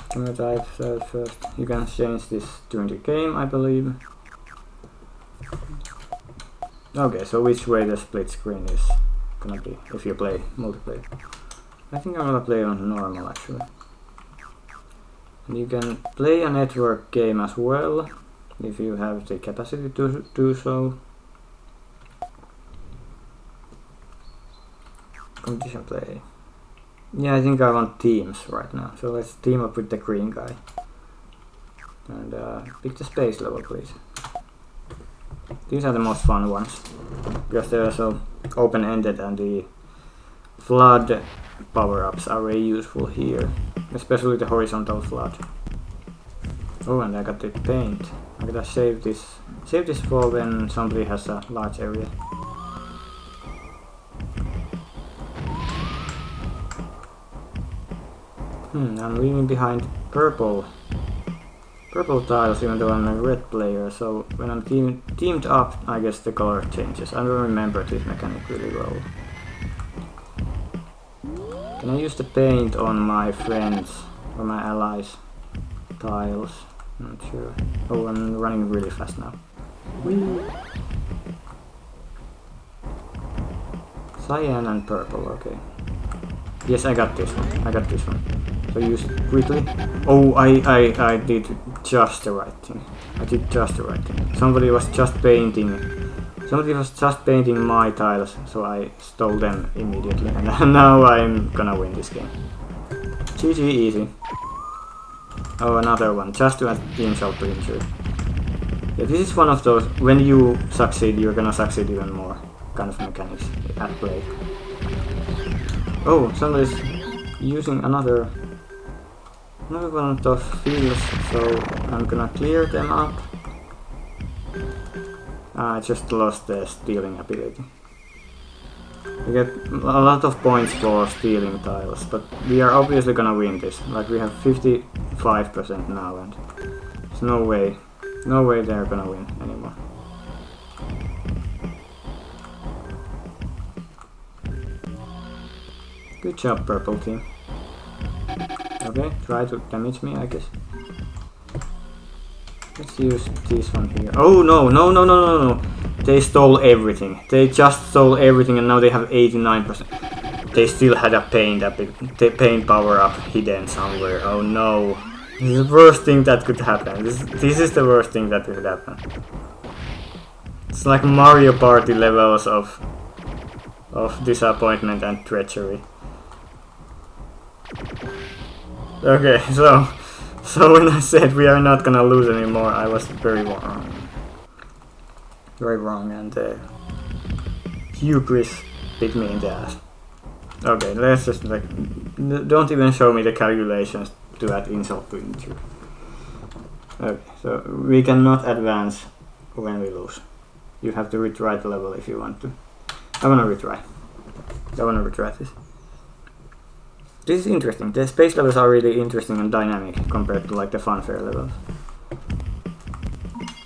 Camera type, first. You can change this during the game, I believe. Okay, so which way the split screen is gonna be if you play multiplayer. I think I'm gonna play on normal actually. And you can play a network game as well if you have the capacity to do so. Competition play. Yeah, I think I want teams right now, so let's team up with the green guy. And pick the space level, please. These are the most fun ones, because they're so open-ended and the flood power-ups are very useful here, especially the horizontal flood. Oh, and I got the paint. I'm gonna save this for when somebody has a large area. I'm leaving behind purple. purple tiles even though I'm a red player, so when I'm teamed up I guess the color changes. I don't remember this mechanic really well. Can I use the paint on my friends or my allies' tiles? I'm not sure. Oh, I'm running really fast now. Whee! Cyan and purple, okay. Yes, I got this one. I got this one. So use it quickly. Oh, I did just the right thing. I did just the right thing. Somebody was just painting my tiles, so I stole them immediately. And now I'm gonna win this game. GG, easy. Oh, another one. Just to insult to injury. Yeah, this is one of those, when you succeed, you're gonna succeed even more kind of mechanics at play. Oh, somebody's using another one of those fields, so I'm gonna clear them up. I just lost the stealing ability. We get a lot of points for stealing tiles, but we are obviously gonna win this. Like, we have 55% now, and there's no way they're gonna win anymore. Good job, purple team. Okay, try to damage me, I guess. Let's use this one here. Oh no! They stole everything. They just stole everything and now they have 89%. They still had a paint power up hidden somewhere. Oh no. This is the worst thing that could happen. This is the worst thing that could happen. It's like Mario Party levels of disappointment and treachery. Okay, so when I said we are not gonna lose anymore, I was very wrong. Very wrong, and hubris bit me in the ass. Okay, let's just like don't even show me the calculations to add insult to injury. Okay, so we cannot advance when we lose. You have to retry the level if you want to. I wanna retry this. This is interesting. The space levels are really interesting and dynamic compared to like the funfair levels.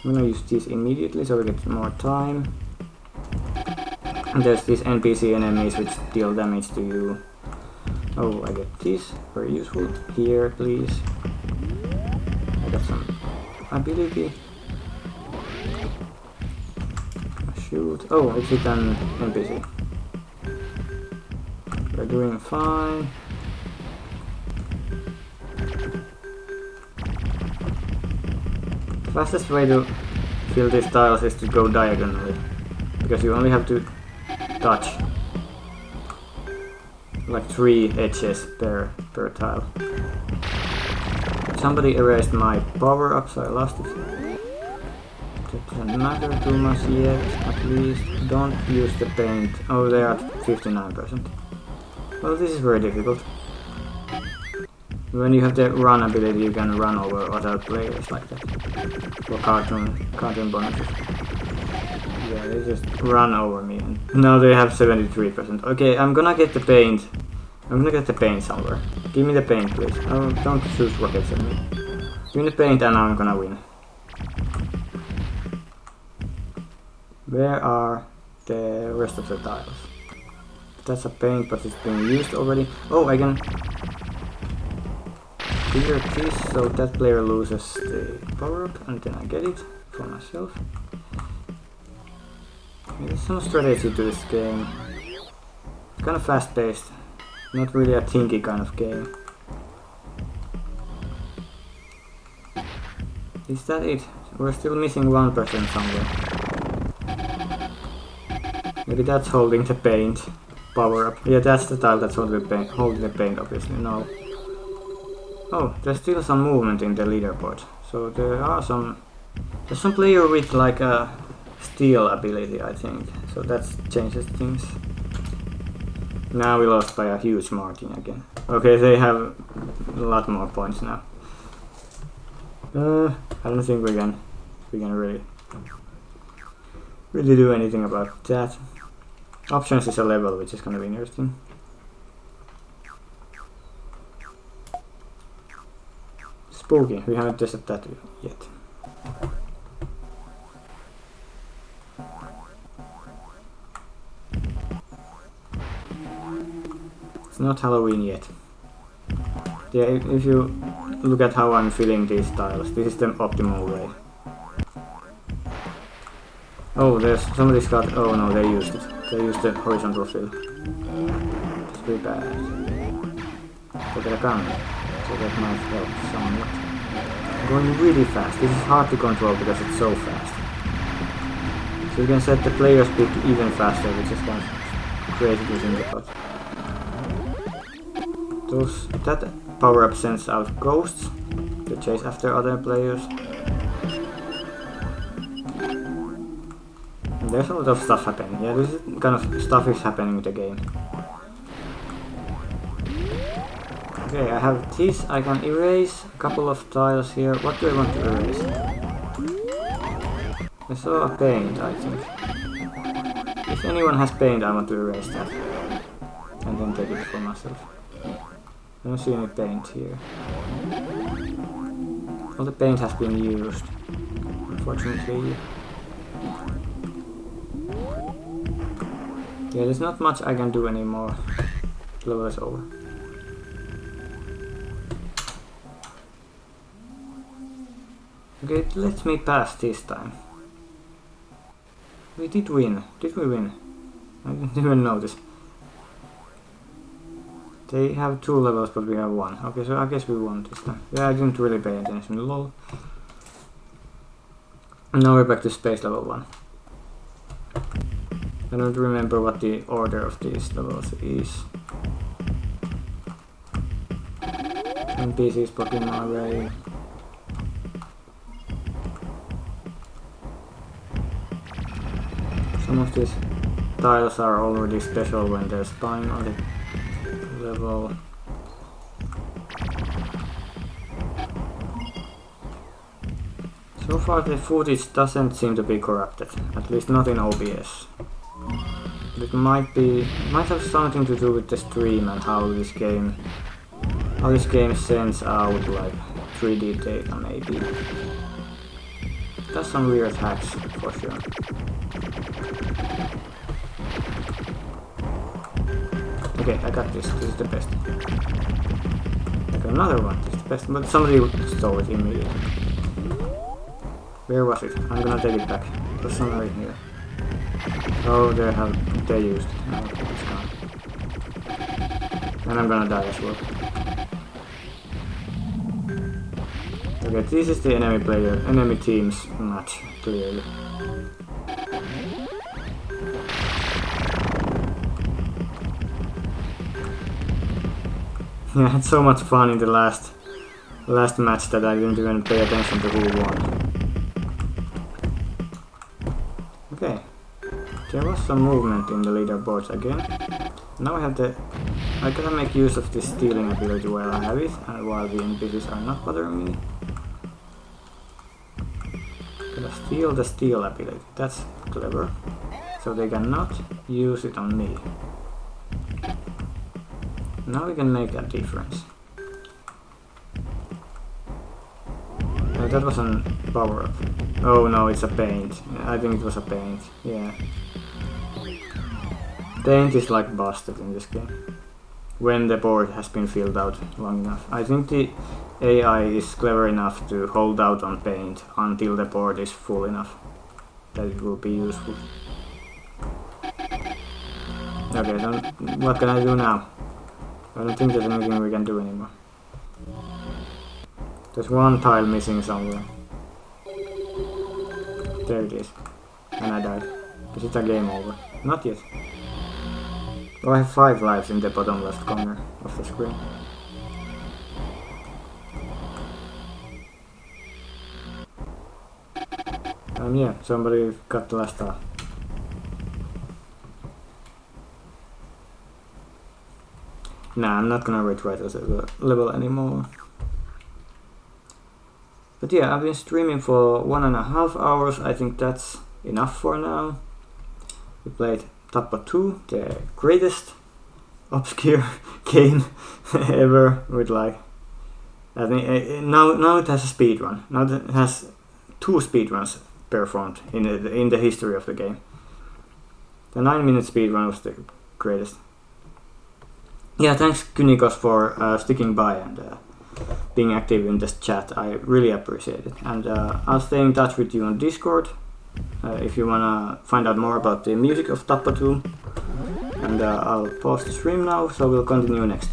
I'm gonna use this immediately so we get more time. And there's these NPC enemies which deal damage to you. Oh, I get this. Very useful. Here, please. I got some ability. Shoot. Oh, it's hit an NPC. We're doing fine. Fastest way to fill these tiles is to go diagonally, because you only have to touch like 3 edges per tile. Somebody erased my power up, so I lost it. That doesn't matter too much yet, at least. Don't use the paint. Oh, they're at 59%. Well, this is very difficult. When you have the run ability, you can run over other players like that. For cartoon bonuses. Yeah, they just run over me, and now they have 73%. Okay, I'm gonna get the paint. I'm gonna get the paint somewhere. Give me the paint, please. Oh, don't shoot rockets at me. Give me the paint and I'm gonna win. Where are the rest of the tiles? That's a paint, but it's being used already. Oh, I can clear this so that player loses the power up, and then I get it for myself. There's some strategy to this game. It's kind of fast paced, not really a thinky kind of game. Is that it? We're still missing 1% somewhere. Maybe that's holding the paint power up. Yeah, that's the tile that's holding the paint, obviously. No. Oh, there's still some movement in the leaderboard. So there's some player with like a steal ability, I think. So that changes things. Now we lost by a huge margin again. Okay, they have a lot more points now. I don't think we can really do anything about that. Options is a level which is gonna be interesting. Spooky, we haven't tested that yet. It's not Halloween yet. Yeah, if you look at how I'm filling these tiles, this is the optimal way. Oh, there's somebody's got. Oh no, they used it. They used the horizontal fill. It's pretty bad. Look at a gun. So that might help somewhat. Going really fast. This is hard to control because it's so fast. So you can set the player speed even faster, which is kind of crazy to think about. That power-up sends out ghosts to chase after other players. And there's a lot of stuff happening. Yeah, this kind of stuff is happening in the game. Okay, I have these. I can erase a couple of tiles here. What do I want to erase? I saw a paint, I think. If anyone has paint, I want to erase that. And then take it for myself. I don't see any paint here. All the paint has been used, unfortunately. Yeah, there's not much I can do anymore. The level is over. Okay, it lets me pass this time. We did win. Did we win? I didn't even notice. They have 2 levels, but we have 1. Okay, so I guess we won this time. Yeah, I didn't really pay attention. Lol. Now we're back to space level 1. I don't remember what the order of these levels is. NPCs blocking my way. Some of these tiles are already special when they're spawning on the level. So far the footage doesn't seem to be corrupted, at least not in OBS. It might have something to do with the stream and how this game sends out like 3D data maybe. That's some weird hacks for sure. Okay, I got this. This is the best. I got another one. This is the best, but somebody stole it immediately. Where was it? I'm gonna take it back. There's somewhere in here. Oh, they used it. Oh, it's gone. And I'm gonna die as well. Okay, this is the enemy team's match, clearly. Yeah, I had so much fun in the last match that I didn't even pay attention to who won. Okay, there was some movement in the leaderboards again. Now I gotta make use of this stealing ability while I have it, and while the NPCs are not bothering me. Gotta steal the steal ability, that's clever. So they cannot use it on me. Now we can make a difference. That was a power up. Oh no, it's a paint. I think it was a paint. Yeah. Paint is like busted in this game. When the board has been filled out long enough. I think the AI is clever enough to hold out on paint until the board is full enough that it will be useful. Okay, then what can I do now? I don't think there's anything we can do anymore. There's one tile missing somewhere. There it is. And I died. Is it a game over? Not yet. Oh, I have 5 lives in the bottom left corner of the screen. Yeah, somebody got the last tile. Nah, I'm not gonna retry this level anymore. But yeah, I've been streaming for 1.5 hours. I think that's enough for now. We played Tappa 2, the greatest obscure game ever, with like Now it has a speed run. Now it has 2 speed runs performed in the history of the game. The 9-minute speed run was the greatest. Yeah, thanks Kynikos for sticking by and being active in this chat. I really appreciate it. And I'll stay in touch with you on Discord if you wanna find out more about the music of Tappa 2. And I'll pause the stream now, so we'll continue next time.